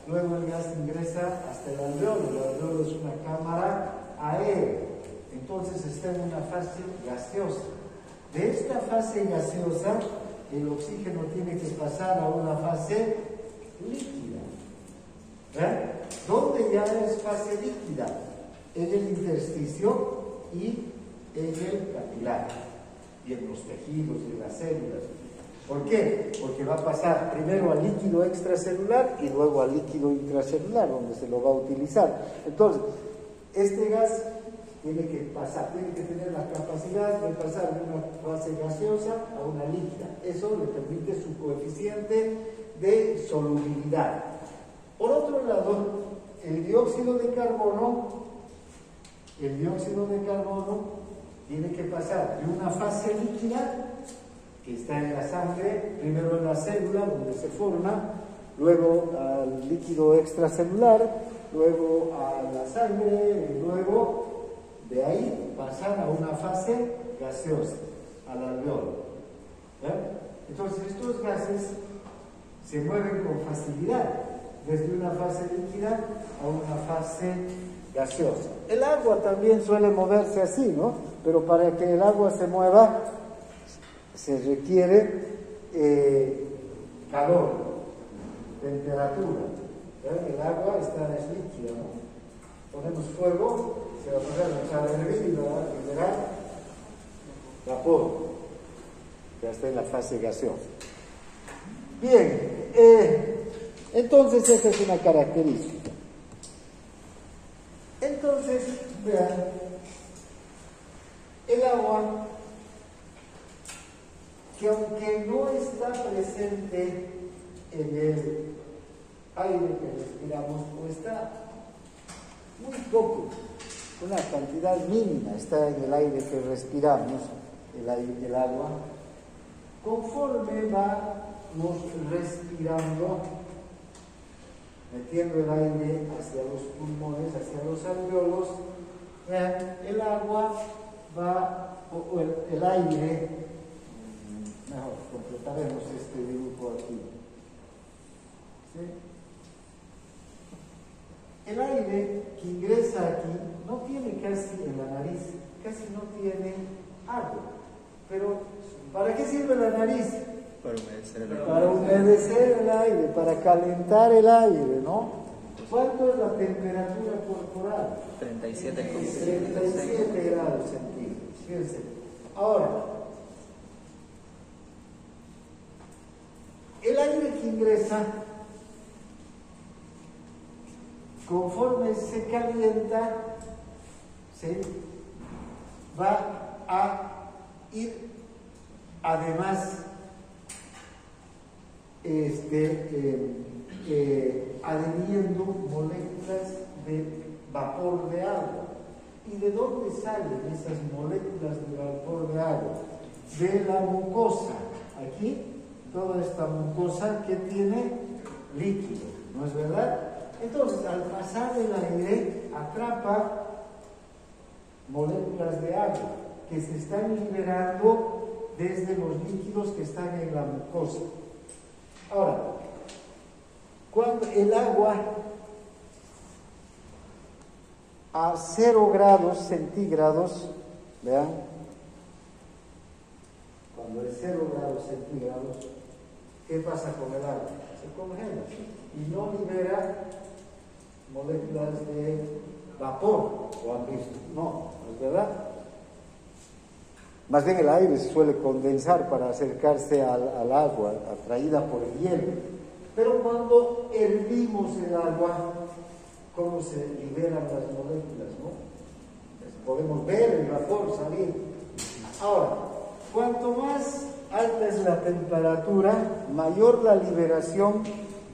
Luego el gas ingresa hasta el alveolo. El alveolo es una cámara aérea. Entonces está en una fase gaseosa. De esta fase gaseosa, el oxígeno tiene que pasar a una fase líquida. ¿Dónde ya es fase líquida? En el intersticio y en el capilar, y en los tejidos y en las células. ¿Por qué? Porque va a pasar primero al líquido extracelular y luego al líquido intracelular, donde se lo va a utilizar. Entonces, este gas tiene que tener la capacidad de pasar de una fase gaseosa a una líquida. Eso le permite su coeficiente de solubilidad. Por otro lado, el dióxido de carbono tiene que pasar de una fase líquida, que está en la sangre, primero en la célula donde se forma, luego al líquido extracelular, luego a la sangre, y luego de ahí pasar a una fase gaseosa, al alveolo. Entonces estos gases se mueven con facilidad desde una fase líquida a una fase gaseosa. El agua también suele moverse así, ¿no? Pero para que el agua se mueva se requiere calor, temperatura. El agua es líquida, ¿no? Ponemos fuego, se va a poner a hervir y va a generar vapor. Ya está en la fase gaseosa. Bien, entonces esa es una característica. Entonces, vean, el agua, que aunque no está presente en el aire que respiramos, o está muy poco, una cantidad mínima está en el aire que respiramos, el agua, conforme vamos respirando, metiendo el aire hacia los pulmones, hacia los alveolos, el agua va, o el aire, mejor, completaremos este dibujo aquí. ¿Sí? El aire que ingresa aquí no tiene casi en la nariz, casi no tiene agua. Pero, ¿para qué sirve la nariz? Para humedecer el aire. Para humedecer el aire, para calentar el aire, ¿no? ¿Cuánto es la temperatura corporal? 37,7 grados centígrados. Fíjense. Ahora, el aire que ingresa, conforme se calienta, ¿sí?, va a ir además adhiriendo moléculas de vapor de agua. ¿Y de dónde salen esas moléculas de vapor de agua? De la mucosa. Aquí, toda esta mucosa que tiene líquido, ¿no es verdad? Entonces, al pasar el aire, atrapa moléculas de agua que se están liberando desde los líquidos que están en la mucosa. Ahora, cuando el agua a 0 grados centígrados, vean, cuando es 0 grados centígrados, ¿qué pasa con el agua? Se congela, ¿sí? y no libera moléculas de vapor, ¿lo han visto? No, ¿es verdad? Más bien el aire se suele condensar para acercarse al agua, atraída por el hielo. Pero cuando hervimos el agua, ¿cómo se liberan las moléculas, no? Podemos ver el vapor salir. Ahora, cuanto más alta es la temperatura, mayor la liberación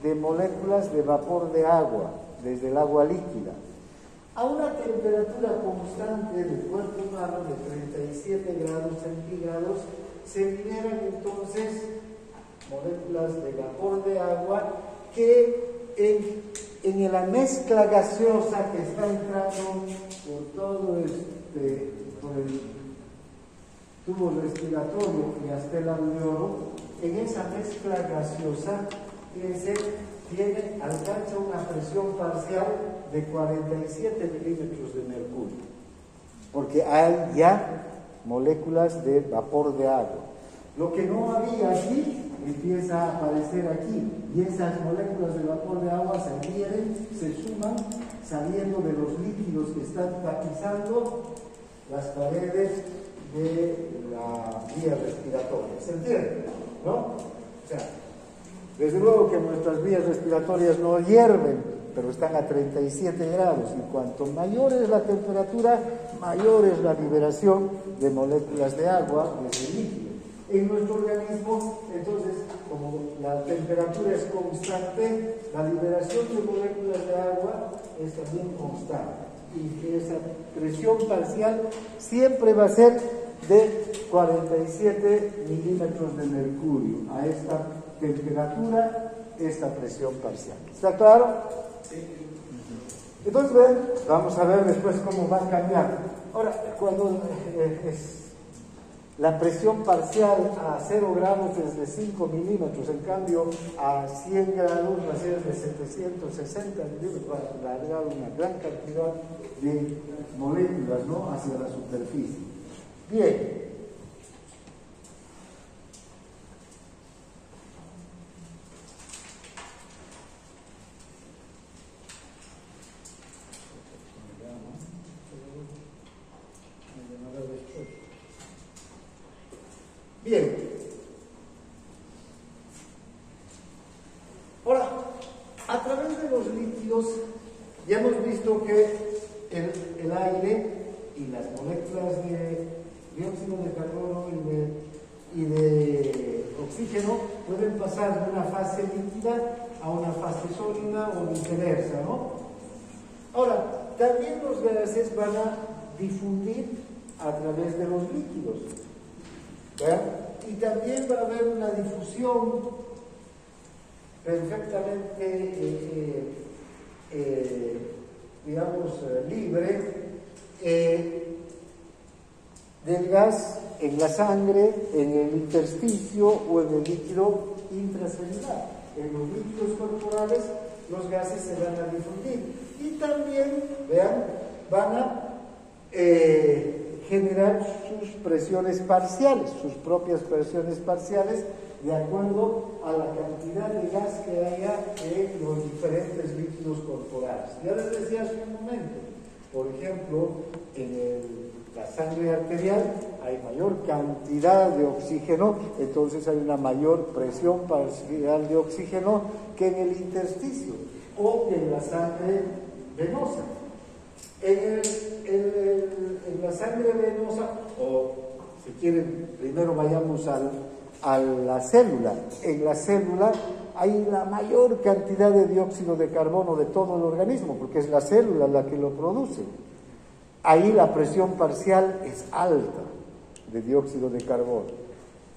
de moléculas de vapor de agua, desde el agua líquida. A una temperatura constante del cuerpo humano de 37 grados centígrados, se liberan entonces moléculas de vapor de agua que en la mezcla gaseosa que está entrando por todo por el tubo respiratorio y hasta el alveolo, en esa mezcla gaseosa, fíjense, alcanza una presión parcial de 47 milímetros de mercurio, porque hay ya moléculas de vapor de agua. Lo que no había aquí empieza a aparecer aquí, y esas moléculas de vapor de agua se adhieren, se suman, saliendo de los líquidos que están tapizando las paredes de la vía respiratoria. ¿Se entiende? ¿No? O sea, desde luego que nuestras vías respiratorias no hierven, pero están a 37 grados, y cuanto mayor es la temperatura, mayor es la liberación de moléculas de agua desde el líquido. En nuestro organismo, entonces, como la temperatura es constante, la liberación de moléculas de agua es también constante, y que esa presión parcial siempre va a ser de 47 milímetros de mercurio. A esta temperatura, esta presión parcial. ¿Está claro? Sí. Entonces, ven, vamos a ver después cómo va a cambiar. Ahora, cuando la presión parcial a 0 grados es de 5 milímetros, en cambio a 100 grados va a ser de 760 milímetros, va a largar una gran cantidad de moléculas, ¿no?, hacia la superficie. Bien. Bien. Ahora, a través de los líquidos, ya hemos visto que el aire y las moléculas de dióxido de carbono y de oxígeno pueden pasar de una fase líquida a una fase sólida o viceversa, ¿no? Ahora, también los gases van a difundir a través de los líquidos, ¿verdad? Y también va a haber una difusión perfectamente, libre del gas en la sangre, en el intersticio o en el líquido intracelular. En los líquidos corporales los gases se van a difundir y también, vean, van a generar sus presiones parciales, sus propias presiones parciales, de acuerdo a la cantidad de gas que haya en los diferentes líquidos corporales. Ya les decía hace un momento, por ejemplo, en la sangre arterial hay mayor cantidad de oxígeno, entonces hay una mayor presión parcial de oxígeno que en el intersticio o que en la sangre venosa. En la sangre venosa, o si quieren, primero vayamos a la célula. En la célula hay la mayor cantidad de dióxido de carbono de todo el organismo, porque es la célula la que lo produce. Ahí la presión parcial es alta de dióxido de carbono,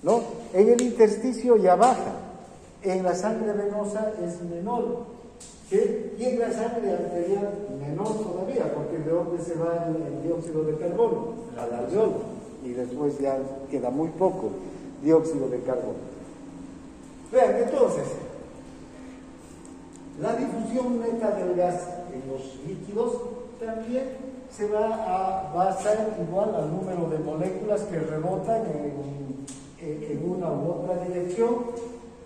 ¿no? En el intersticio ya baja, en la sangre venosa es menor, ¿sí? Y en la sangre arterial menor todavía, porque de dónde se va el dióxido de carbono, al alveolo, y después ya queda muy poco dióxido de carbono. Vean, entonces, la difusión neta del gas en los líquidos también se va a basar igual al número de moléculas que rebotan en una u otra dirección,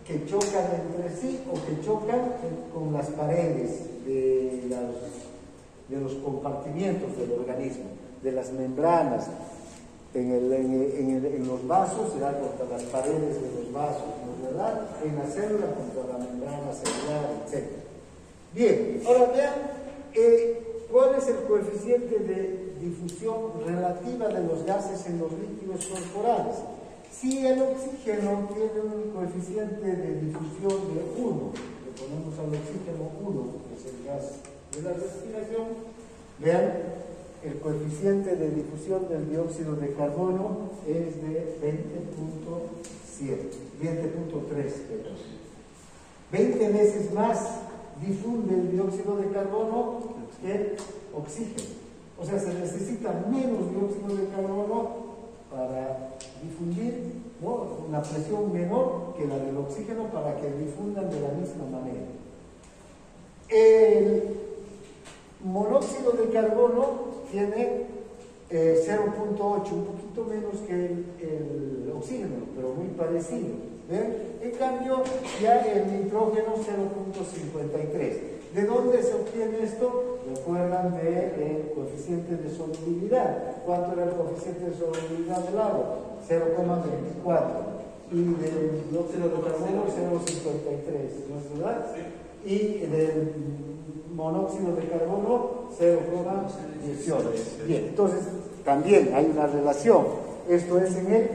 que chocan entre sí o que chocan con las paredes de los compartimientos del organismo, de las membranas. En los vasos será contra las paredes de los vasos, ¿no es verdad? En la célula contra la membrana celular, etc. Bien, ahora vean cuál es el coeficiente de difusión relativa de los gases en los líquidos corporales. Si el oxígeno tiene un coeficiente de difusión de 1, le ponemos al oxígeno 1, que es el gas de la respiración, vean, el coeficiente de difusión del dióxido de carbono es de 20.3. 20 veces más difunde el dióxido de carbono que el oxígeno. O sea, se necesita menos dióxido de carbono para difundir, ¿no?, una presión menor que la del oxígeno para que difundan de la misma manera. El monóxido de carbono tiene 0.8, un poquito menos que el oxígeno, pero muy parecido. ¿Ven? En cambio, ya el nitrógeno 0.53. ¿De dónde se obtiene esto? ¿Recuerdan del coeficiente de solubilidad? ¿Cuánto era el coeficiente de solubilidad del agua? 0,24. Y del dióxido de carbono 0,53, ¿no es verdad? Sí. Y del monóxido de carbono 0,18. Bien, entonces también hay una relación. Esto es en el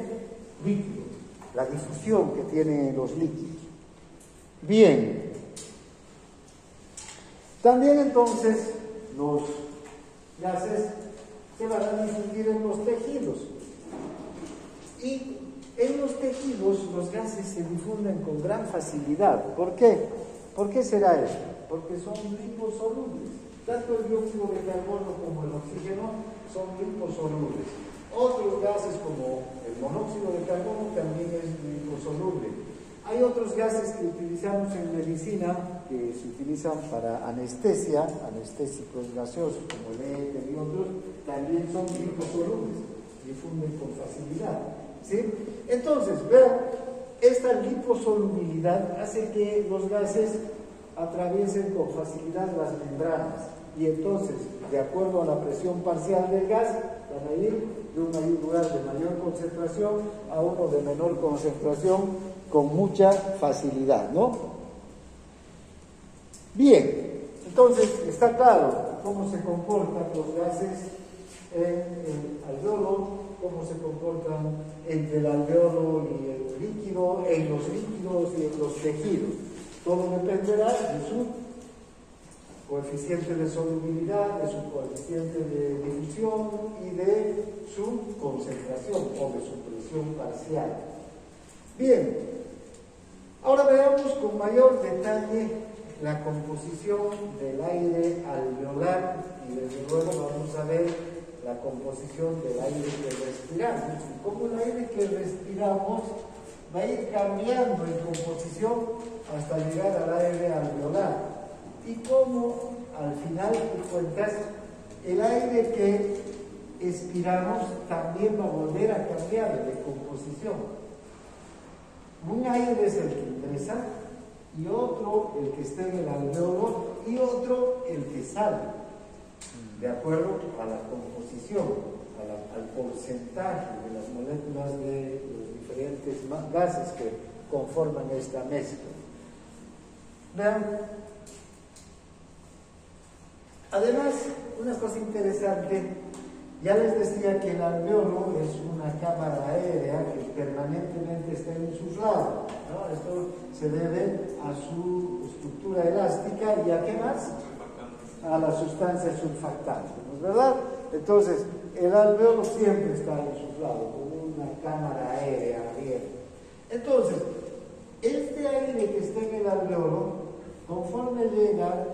líquido, la difusión que tienen los líquidos. Bien. También entonces los gases se van a difundir en los tejidos. Y en los tejidos los gases se difunden con gran facilidad. ¿Por qué? ¿Por qué será esto? Porque son liposolubles. Tanto el dióxido de carbono como el oxígeno son liposolubles. Otros gases como el monóxido de carbono también es liposoluble. Hay otros gases que utilizamos en medicina, que se utilizan para anestesia, anestésicos gaseosos como el éter y otros, también son liposolubles, difunden con facilidad. ¿Sí? Entonces, vean, esta liposolubilidad hace que los gases atraviesen con facilidad las membranas y entonces, de acuerdo a la presión parcial del gas, van a ir de un lugar de mayor concentración a uno de menor concentración con mucha facilidad, ¿no? Bien, entonces está claro cómo se comportan los gases en el alveolo, cómo se comportan entre el alveolo y el líquido, en los líquidos y en los tejidos. Todo dependerá de su coeficiente de solubilidad, de su coeficiente de difusión y de su concentración o de su presión parcial. Bien, ahora veamos con mayor detalle la composición del aire alveolar y desde luego vamos a ver la composición del aire que respiramos y cómo el aire que respiramos va a ir cambiando en composición hasta llegar al aire alveolar. Y cómo, al final de cuentas, el aire que expiramos también va a volver a cambiar de composición. Un aire es el que ingresa, y otro el que está en el alveolo, y otro el que sale, de acuerdo a la composición, al porcentaje de las moléculas de los diferentes gases que conforman esta mezcla. Vean. Además, una cosa interesante, ya les decía que el alveolo es una cámara aérea que permanentemente está insuflada, ¿no? Esto se debe a su estructura elástica y a qué más? A la sustancia surfactante, ¿no es verdad? Entonces, el alveolo siempre está insuflado, como una cámara aérea abierta. Entonces, este aire que está en el alveolo, conforme llega,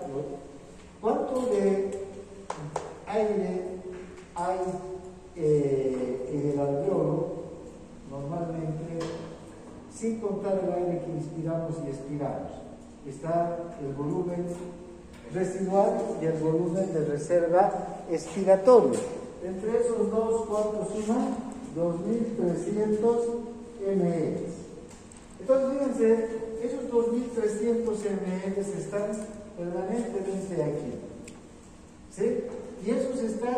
¿cuánto de aire hay en el alveolo? Normalmente, sin contar el aire que inspiramos y expiramos, está el volumen residual y el volumen de reserva expiratorio. Entre esos dos, ¿cuánto suman? 2.300 ml. Entonces, fíjense, esos 2300 ml están permanentemente aquí, ¿sí? Y esos están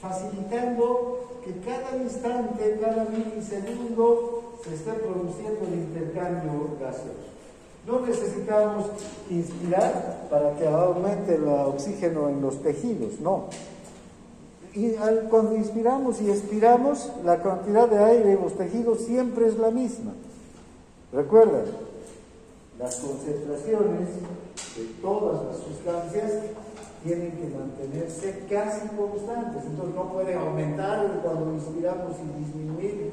facilitando que cada instante, cada milisegundo se esté produciendo el intercambio gaseoso. No necesitamos inspirar para que aumente el oxígeno en los tejidos, no. Y cuando inspiramos y expiramos, la cantidad de aire en los tejidos siempre es la misma. Recuerda, las concentraciones de todas las sustancias tienen que mantenerse casi constantes, entonces no pueden aumentar cuando inspiramos y disminuir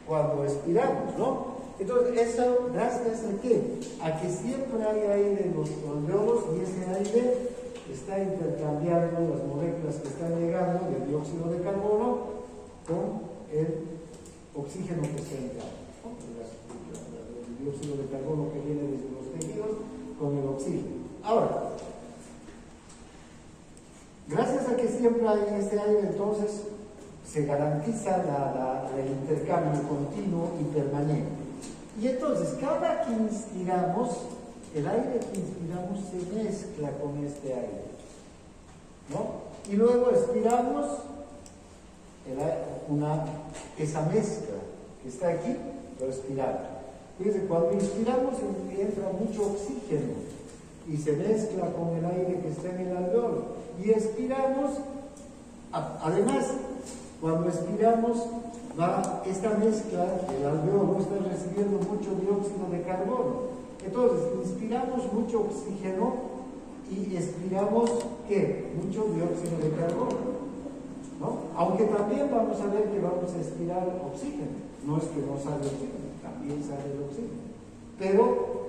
cuando expiramos, ¿no? Entonces, eso gracias a qué? A que siempre hay aire en los alveolos y ese aire está intercambiando las moléculas que están llegando del dióxido de carbono con el oxígeno que está entrando, ¿no? El dióxido de carbono que viene desde los tejidos con el oxígeno. Ahora, gracias a que siempre hay ese aire, entonces se garantiza el intercambio continuo y permanente. Y entonces, cada que inspiramos, el aire que inspiramos se mezcla con este aire, ¿no? Y luego expiramos esa mezcla que está aquí, lo expiramos. Fíjense, cuando inspiramos entra mucho oxígeno y se mezcla con el aire que está en el alveolo. Y expiramos, además, cuando expiramos, esta mezcla, el alveolo está recibiendo mucho dióxido de carbono. Entonces, inspiramos mucho oxígeno y expiramos, ¿qué? Mucho dióxido de carbono, ¿no? Aunque también vamos a ver que vamos a expirar oxígeno. No es que no sale oxígeno, también sale el oxígeno. Pero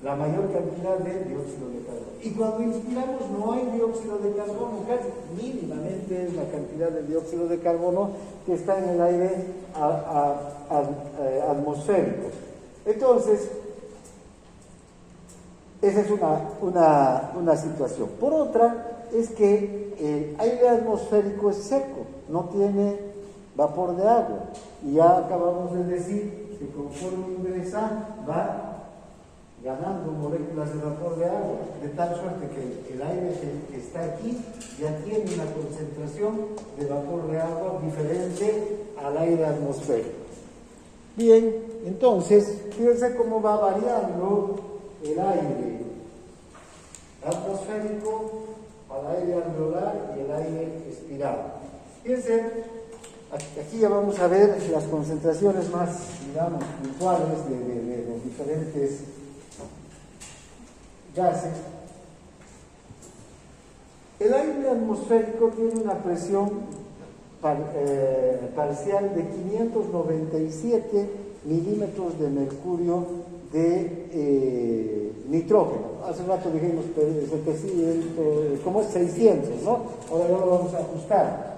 la mayor cantidad de dióxido de carbono. Y cuando inspiramos no hay dióxido de carbono, casi mínimamente es la cantidad de dióxido de carbono que está en el aire atmosférico. Entonces, esa es una situación. Por otra, es que el aire atmosférico es seco, no tiene vapor de agua. Y ya acabamos de decir que conforme ingresa va ganando moléculas de vapor de agua, de tal suerte que el aire que está aquí ya tiene una concentración de vapor de agua diferente al aire atmosférico. Bien, entonces, fíjense cómo va variando el aire atmosférico al aire alveolar y el aire expirado. Fíjense, aquí ya vamos a ver las concentraciones más, digamos, puntuales de los diferentes gases. El aire atmosférico tiene una presión parcial de 597 milímetros de mercurio de nitrógeno. Hace rato dijimos 700, ¿cómo es? 600, ¿no? Ahora ya lo vamos a ajustar.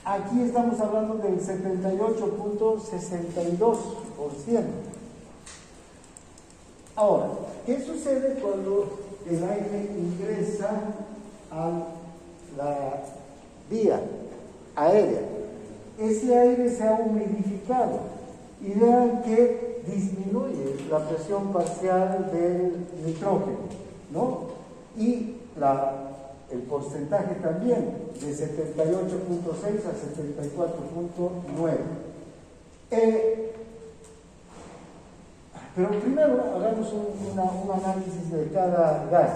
Aquí estamos hablando del 78.62%. Ahora, ¿qué sucede cuando el aire ingresa a la vía aérea? Ese aire se ha humidificado y vean que disminuye la presión parcial del nitrógeno, ¿no? Y el porcentaje también, de 78.6 a 74.9. Pero primero hagamos un análisis de cada gas.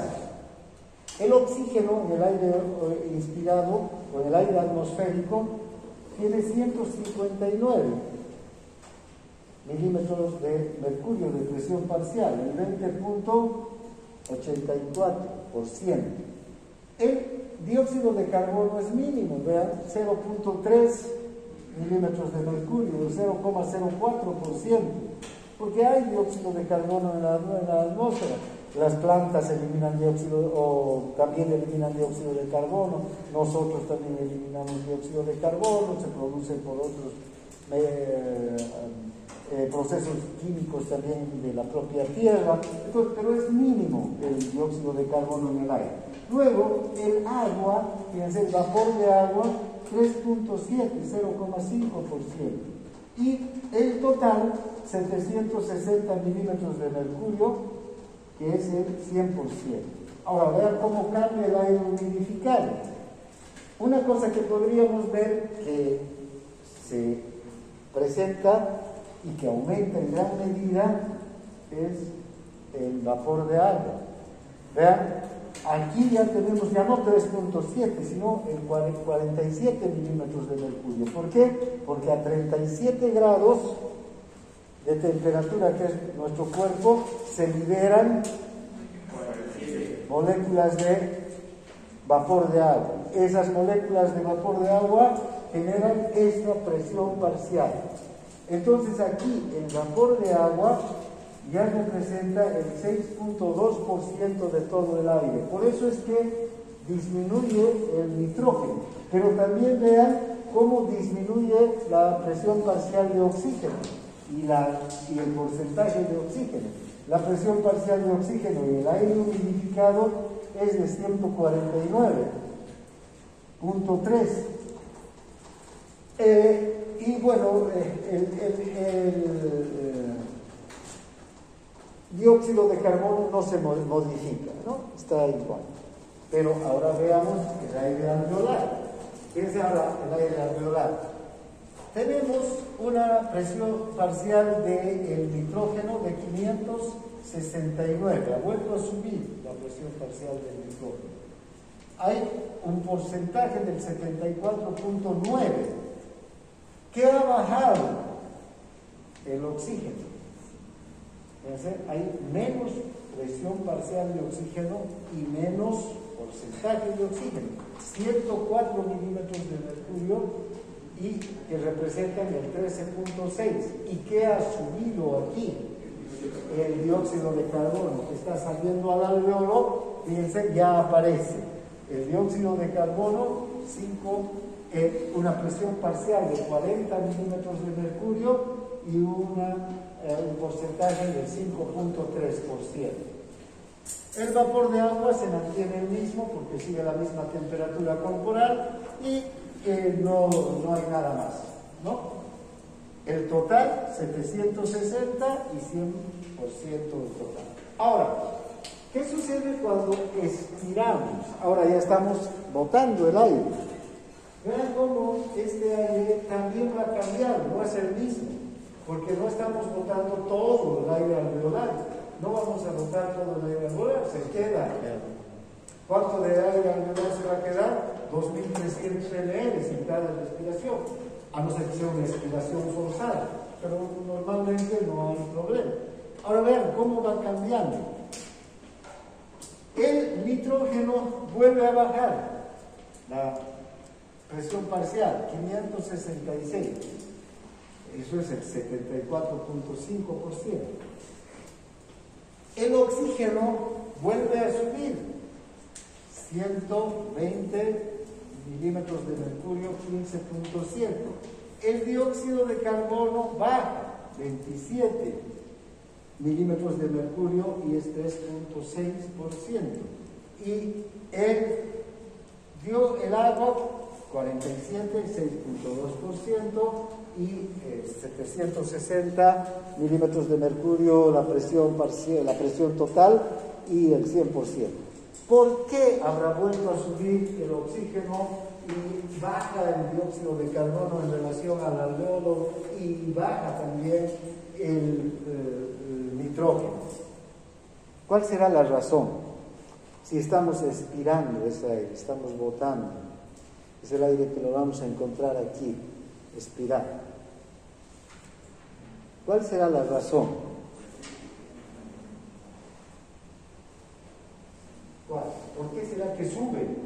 El oxígeno en el aire inspirado o en el aire atmosférico tiene 159 milímetros de mercurio de presión parcial, el 20.84%. El dióxido de carbono es mínimo, vean, 0.3 milímetros de mercurio, el 0,04%. Porque hay dióxido de carbono en la atmósfera. Las plantas eliminan dióxido o también eliminan dióxido de carbono. Nosotros también eliminamos dióxido de carbono, se produce por otros procesos químicos también de la propia tierra. Entonces, pero es mínimo el dióxido de carbono en el aire. Luego, el agua, fíjense, el vapor de agua, 3.7, 0,5%. Y el total, 760 milímetros de mercurio, que es el 100%. Ahora, vean cómo cambia el aire humidificado. Una cosa que podríamos ver que se presenta y que aumenta en gran medida es el vapor de agua. Vean, aquí ya tenemos ya no 3.7, sino el 47 milímetros de mercurio. ¿Por qué? Porque a 37 grados de temperatura, que es nuestro cuerpo, se liberan moléculas de vapor de agua. Esas moléculas de vapor de agua generan esta presión parcial. Entonces aquí el vapor de agua ya representa el 6.2% de todo el aire. Por eso es que disminuye el nitrógeno. Pero también vean cómo disminuye la presión parcial de oxígeno y el porcentaje de oxígeno. La presión parcial de oxígeno y el aire humidificado es de 149.3. Y bueno, el dióxido de carbono no se modifica, ¿no? Está igual. Pero ahora veamos el aire alveolar. Fíjense ahora el aire alveolar. Tenemos una presión parcial del nitrógeno de 569. Ha vuelto a subir la presión parcial del nitrógeno. Hay un porcentaje del 74.9 que ha bajado el oxígeno. Fíjense, hay menos presión parcial de oxígeno y menos porcentaje de oxígeno. 104 milímetros de mercurio y que representan el 13.6. ¿Y qué ha subido aquí? El dióxido de carbono que está saliendo al alveolo. Fíjense, ya aparece el dióxido de carbono, una presión parcial de 40 milímetros de mercurio y un porcentaje del 5.3%. El vapor de agua se mantiene el mismo porque sigue la misma temperatura corporal y no hay nada más, ¿no? El total, 760 y 100% total. Ahora, ¿qué sucede cuando expiramos? Ahora ya estamos botando el aire. Vean cómo este aire también va a cambiar, no es el mismo, porque no estamos botando todo el aire alveolar. No vamos a botar todo el aire alveolar, se queda. ¿Cuánto de aire alveolar se va a quedar? 2.300 ml en cada respiración, a no ser que sea una respiración forzada, pero normalmente no hay problema. Ahora vean cómo va cambiando. El nitrógeno vuelve a bajar la presión parcial, 566. Eso es el 74.5%. El oxígeno vuelve a subir, 120 milímetros de mercurio, 15.7. El dióxido de carbono baja, 27 milímetros de mercurio y es 3.6%. Y el agua, 47, 6.2%. Y 760 milímetros de mercurio la presión parcial, la presión total y el 100%. ¿Por qué habrá vuelto a subir el oxígeno y baja el dióxido de carbono en relación al alveolo y baja también el nitrógeno? ¿Cuál será la razón? Si estamos expirando ese aire, estamos botando, es el aire que lo vamos a encontrar aquí, expirar. ¿Cuál será la razón? ¿Cuál? ¿Por qué será que sube?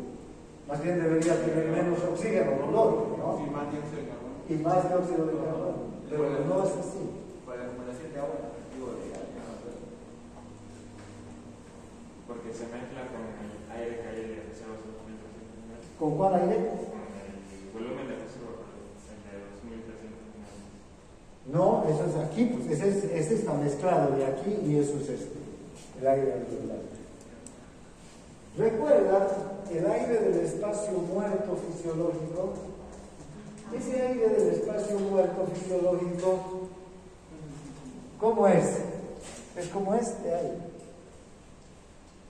Más bien debería tener menos oxígeno, ¿no? Y más dióxido de carbono. Y más dióxido de carbono. Pero no es así. Para la acumulación de agua, digo, porque se mezcla con el aire que hay de reservas de 2.300. ¿Con cuál aire? Volumen de reserva, el de 2.300. No, eso es aquí, pues ese está mezclado de aquí y eso es el aire alveolar. Recuerda, el aire del espacio muerto fisiológico Ese aire del espacio muerto fisiológico, ¿cómo es? Es como este aire.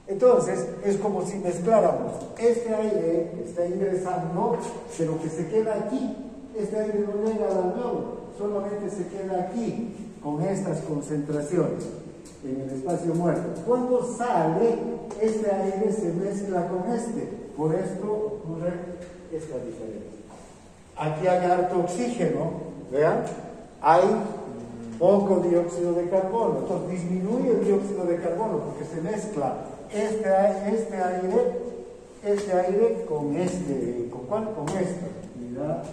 Entonces, es como si mezcláramos este aire que está ingresando, pero que se queda aquí. Este aire no llega al alveolo, solamente se queda aquí, con estas concentraciones, en el espacio muerto. Cuando sale, este aire se mezcla con este. Por esto ocurre esta diferencia. Aquí hay harto oxígeno, ¿vean? Hay poco dióxido de carbono. Entonces disminuye el dióxido de carbono porque se mezcla este aire con este. ¿Con cuál? Con este. Mira.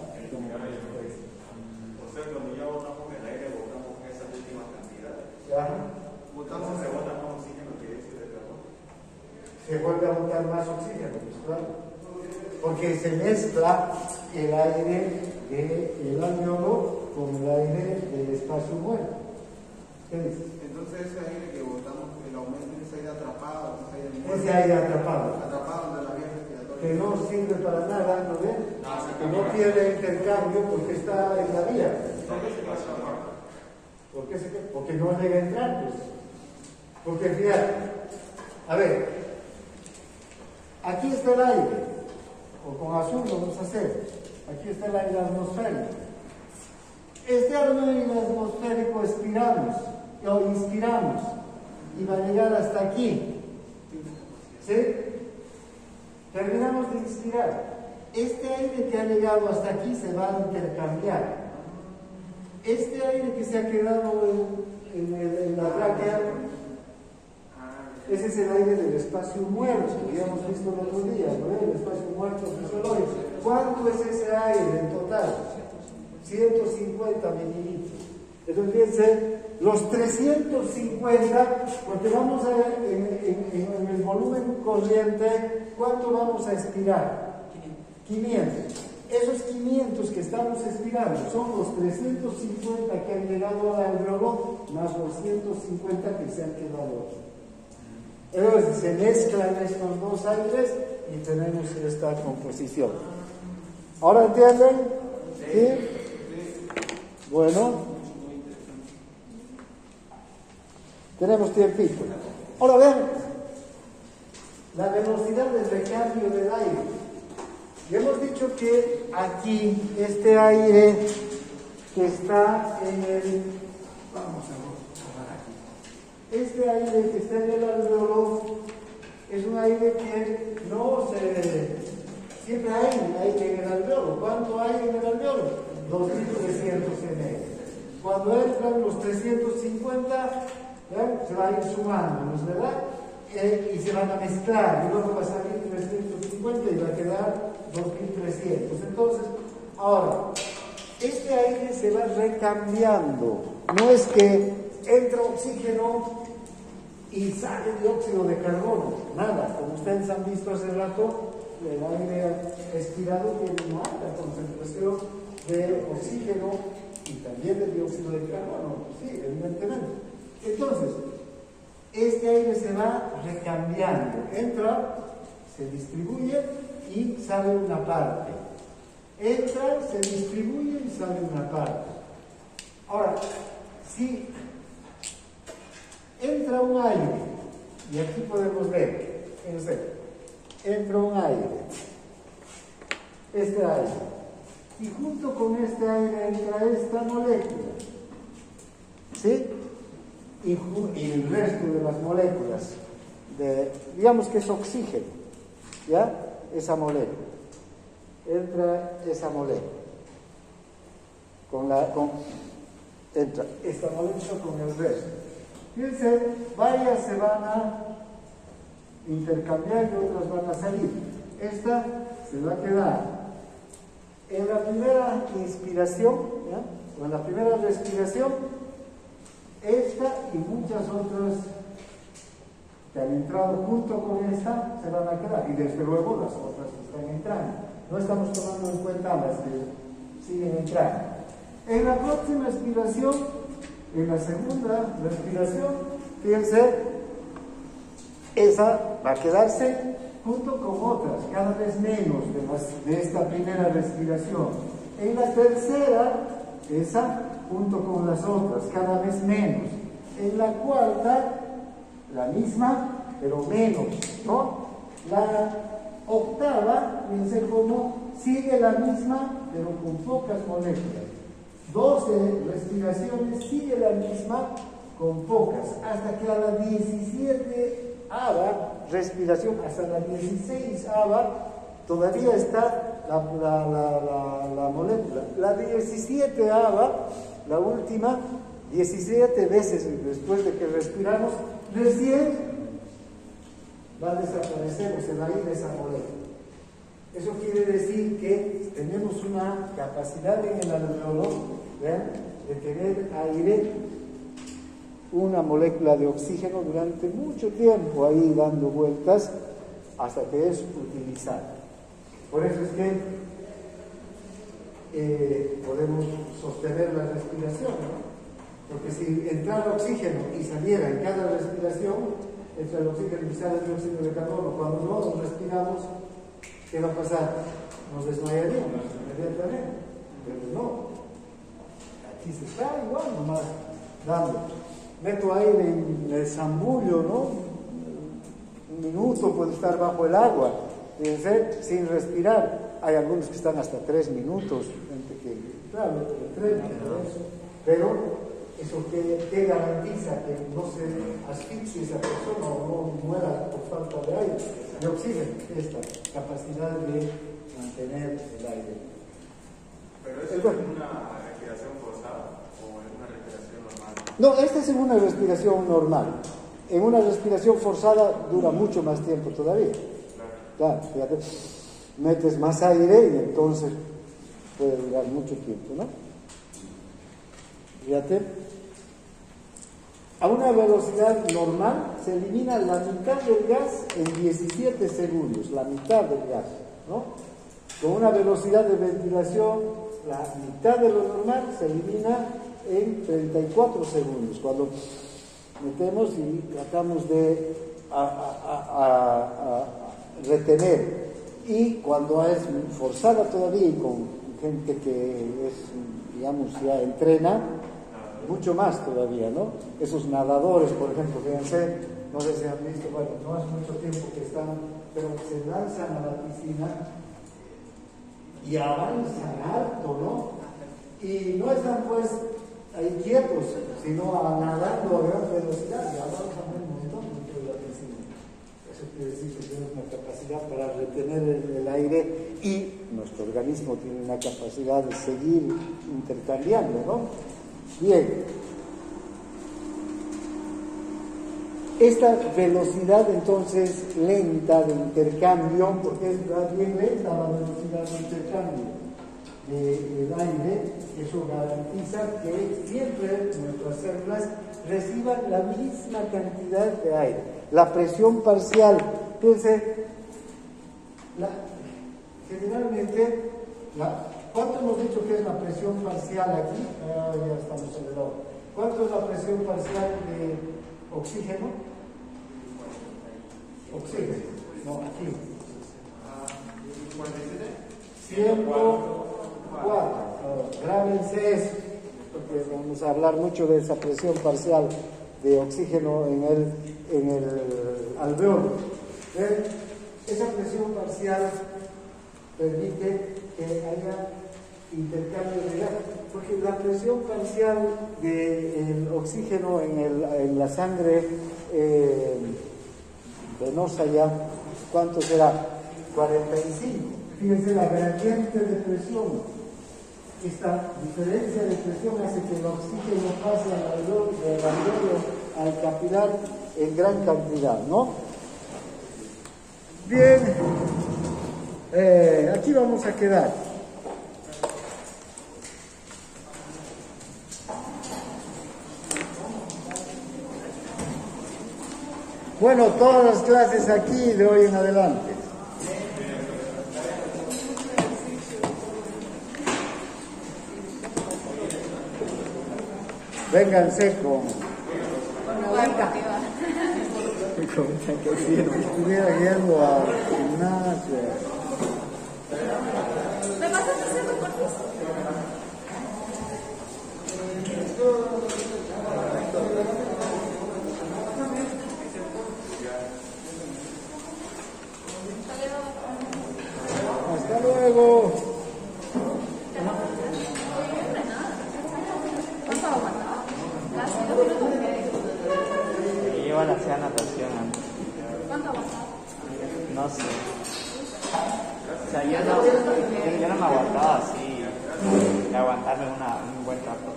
O sea, cuando ya botamos el aire, botamos esas últimas cantidades. ¿Ya? Entonces se bota más oxígeno que dióxido de carbono. Se vuelve a botar más oxígeno, pues claro. Porque se mezcla el aire del alveolo con el aire del espacio muerto. ¿Qué dices? Entonces ese aire que botamos, el aumento de ese aire atrapado, Ese aire atrapado, de la vía respiratoria. que no sirve para nada, ¿no ven? Que no tiene intercambio porque está en la vía. ¿Por qué se queda? Porque no llega a entrar, pues. Porque fíjate, a ver, aquí está el aire, o con azul lo vamos a hacer. Aquí está el aire atmosférico. Este aire atmosférico expiramos o inspiramos y va a llegar hasta aquí. ¿Sí? Terminamos de inspirar. Este aire que ha llegado hasta aquí se va a intercambiar. Este aire que se ha quedado en la tráquea, ese es el aire del espacio muerto, que habíamos visto el otro día, ¿no? El espacio muerto fisiológico. ¿Cuánto es ese aire en total? 150 mililitros. Entonces, fíjense, los 350, porque vamos a ver en el volumen corriente, ¿cuánto vamos a expirar? 500. Esos 500 que estamos expirando son los 350 que han llegado al alveolo, más los 150 que se han quedado aquí. Entonces se mezclan estos dos aires y tenemos esta composición. ¿Ahora entienden? ¿Sí? Bueno, tenemos tiempito. Ahora vean la velocidad del recambio del aire. Ya hemos dicho que aquí este aire que está en el... Vamos a ver aquí. Este aire que está en el alveolo es un aire que no se... Siempre hay aire en el alveolo. ¿Cuánto hay en el alveolo? 2300 ml. Cuando entran los 350, ¿verdad? Se van a ir sumando, ¿verdad? Y se van a mezclar, y luego va a salir 350 y va a quedar 2300. Entonces, ahora, este aire se va recambiando. No es que entra oxígeno y sale dióxido de carbono, nada. Como ustedes han visto hace rato, el aire expirado tiene una alta concentración de oxígeno y también de dióxido de carbono, sí, evidentemente. Entonces, este aire se va recambiando, entra, se distribuye y sale una parte. Entra, se distribuye y sale una parte. Ahora, si entra un aire, y aquí podemos ver, entra un aire, este aire, y junto con este aire entra esta molécula, ¿sí? Y el resto de las moléculas, digamos que es oxígeno, ¿ya? Esa molécula. Entra esa molécula. Entra esta molécula con el resto. Fíjense, varias se van a intercambiar y otras van a salir. Esta se va a quedar en la primera inspiración, ¿ya? O en la primera respiración. Esta y muchas otras que han entrado junto con esta se van a quedar, y desde luego las otras que están entrando. No estamos tomando en cuenta las que siguen entrando. En la próxima expiración, en la segunda respiración, fíjense, esa va a quedarse junto con otras, cada vez menos de esta primera respiración. En la tercera, esa junto con las otras, cada vez menos. En la cuarta, la misma, pero menos, ¿no? La octava, fíjense cómo sigue la misma, pero con pocas moléculas. 12 respiraciones sigue la misma, con pocas, hasta que a la 17ª respiración, hasta la 16ª, todavía está la molécula. La 17ª, la última, 17 veces después de que respiramos, recién va a desaparecer o se va a ir esa molécula. Eso quiere decir que tenemos una capacidad en el alveolo, ¿vean?, de tener aire, una molécula de oxígeno durante mucho tiempo ahí dando vueltas hasta que es utilizada. Por eso es que podemos sostener la respiración, ¿no? Porque si entrara oxígeno y saliera en cada respiración, entra el oxígeno y sale el dióxido de carbono, cuando no respiramos, ¿qué va a pasar? Nos desmayaríamos inmediatamente. Pero no, aquí se está igual nomás dando. Meto aire en el zambullo, ¿no? Un minuto puede estar bajo el agua, fíjense, sin respirar. Hay algunos que están hasta 3 minutos, gente que, claro, entrenan por eso, pero eso que garantiza que no se asfixie esa persona o no muera por falta de aire, de oxígeno, esta capacidad de mantener el aire. ¿Pero eso es en una respiración forzada o en una respiración normal? No, esta es en una respiración normal. En una respiración forzada dura mucho más tiempo todavía. Claro, fíjate, metes más aire y entonces puede durar mucho tiempo, ¿no? Fíjate. A una velocidad normal se elimina la mitad del gas en 17 segundos, la mitad del gas, ¿no? Con una velocidad de ventilación, la mitad de lo normal se elimina en 34 segundos, cuando metemos y tratamos de retener. Y cuando es forzada todavía y con gente que es, digamos, ya entrena, mucho más todavía, ¿no? Esos nadadores, por ejemplo, fíjense, no sé si han visto, bueno, no hace mucho tiempo que están, pero se lanzan a la piscina y avanzan alto, ¿no? Y no están pues ahí quietos, sino nadando a gran velocidad y avanzan un montón dentro de la piscina. Eso quiere decir que tenemos una capacidad para retener el aire y nuestro organismo tiene una capacidad de seguir intercambiando, ¿no? Bien, esta velocidad entonces lenta de intercambio, porque es bien lenta la velocidad de intercambio del aire, eso garantiza que siempre nuestras células reciban la misma cantidad de aire. La presión parcial, fíjense, generalmente, ¿cuánto hemos dicho que es la presión parcial aquí? Ya estamos acelerados. ¿Cuánto es la presión parcial de oxígeno? Oxígeno, no, aquí. 104. Grábense eso, porque vamos a hablar mucho de esa presión parcial de oxígeno en el alveolo. Esa presión parcial permite que haya intercambio de gas, porque la presión parcial del oxígeno en la sangre venosa ya, ¿cuánto será? 45. Fíjense la gradiente de presión. Esta diferencia de presión hace que el oxígeno pase del alveolo al capilar en gran cantidad, ¿no? Bien, aquí vamos a quedar. Bueno, todas las clases aquí de hoy en adelante. Vénganse con agüita. Estuviera yendo al gimnasio. ¿Me vas a hacer por Hasta luego. Y yo la hacía natación antes. ¿Cuánto aguantaba? No sé. O sea, yo no me aguantaba así. De aguantarme un buen rato.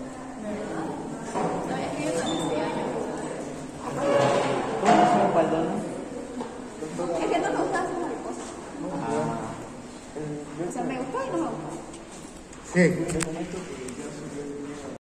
No, es que yo también hacía años. ¿Cómo no soy un baldón? Es que no me gustaba hacer mariposas. Ah. O sea, me gustó y no me gustó. Sí.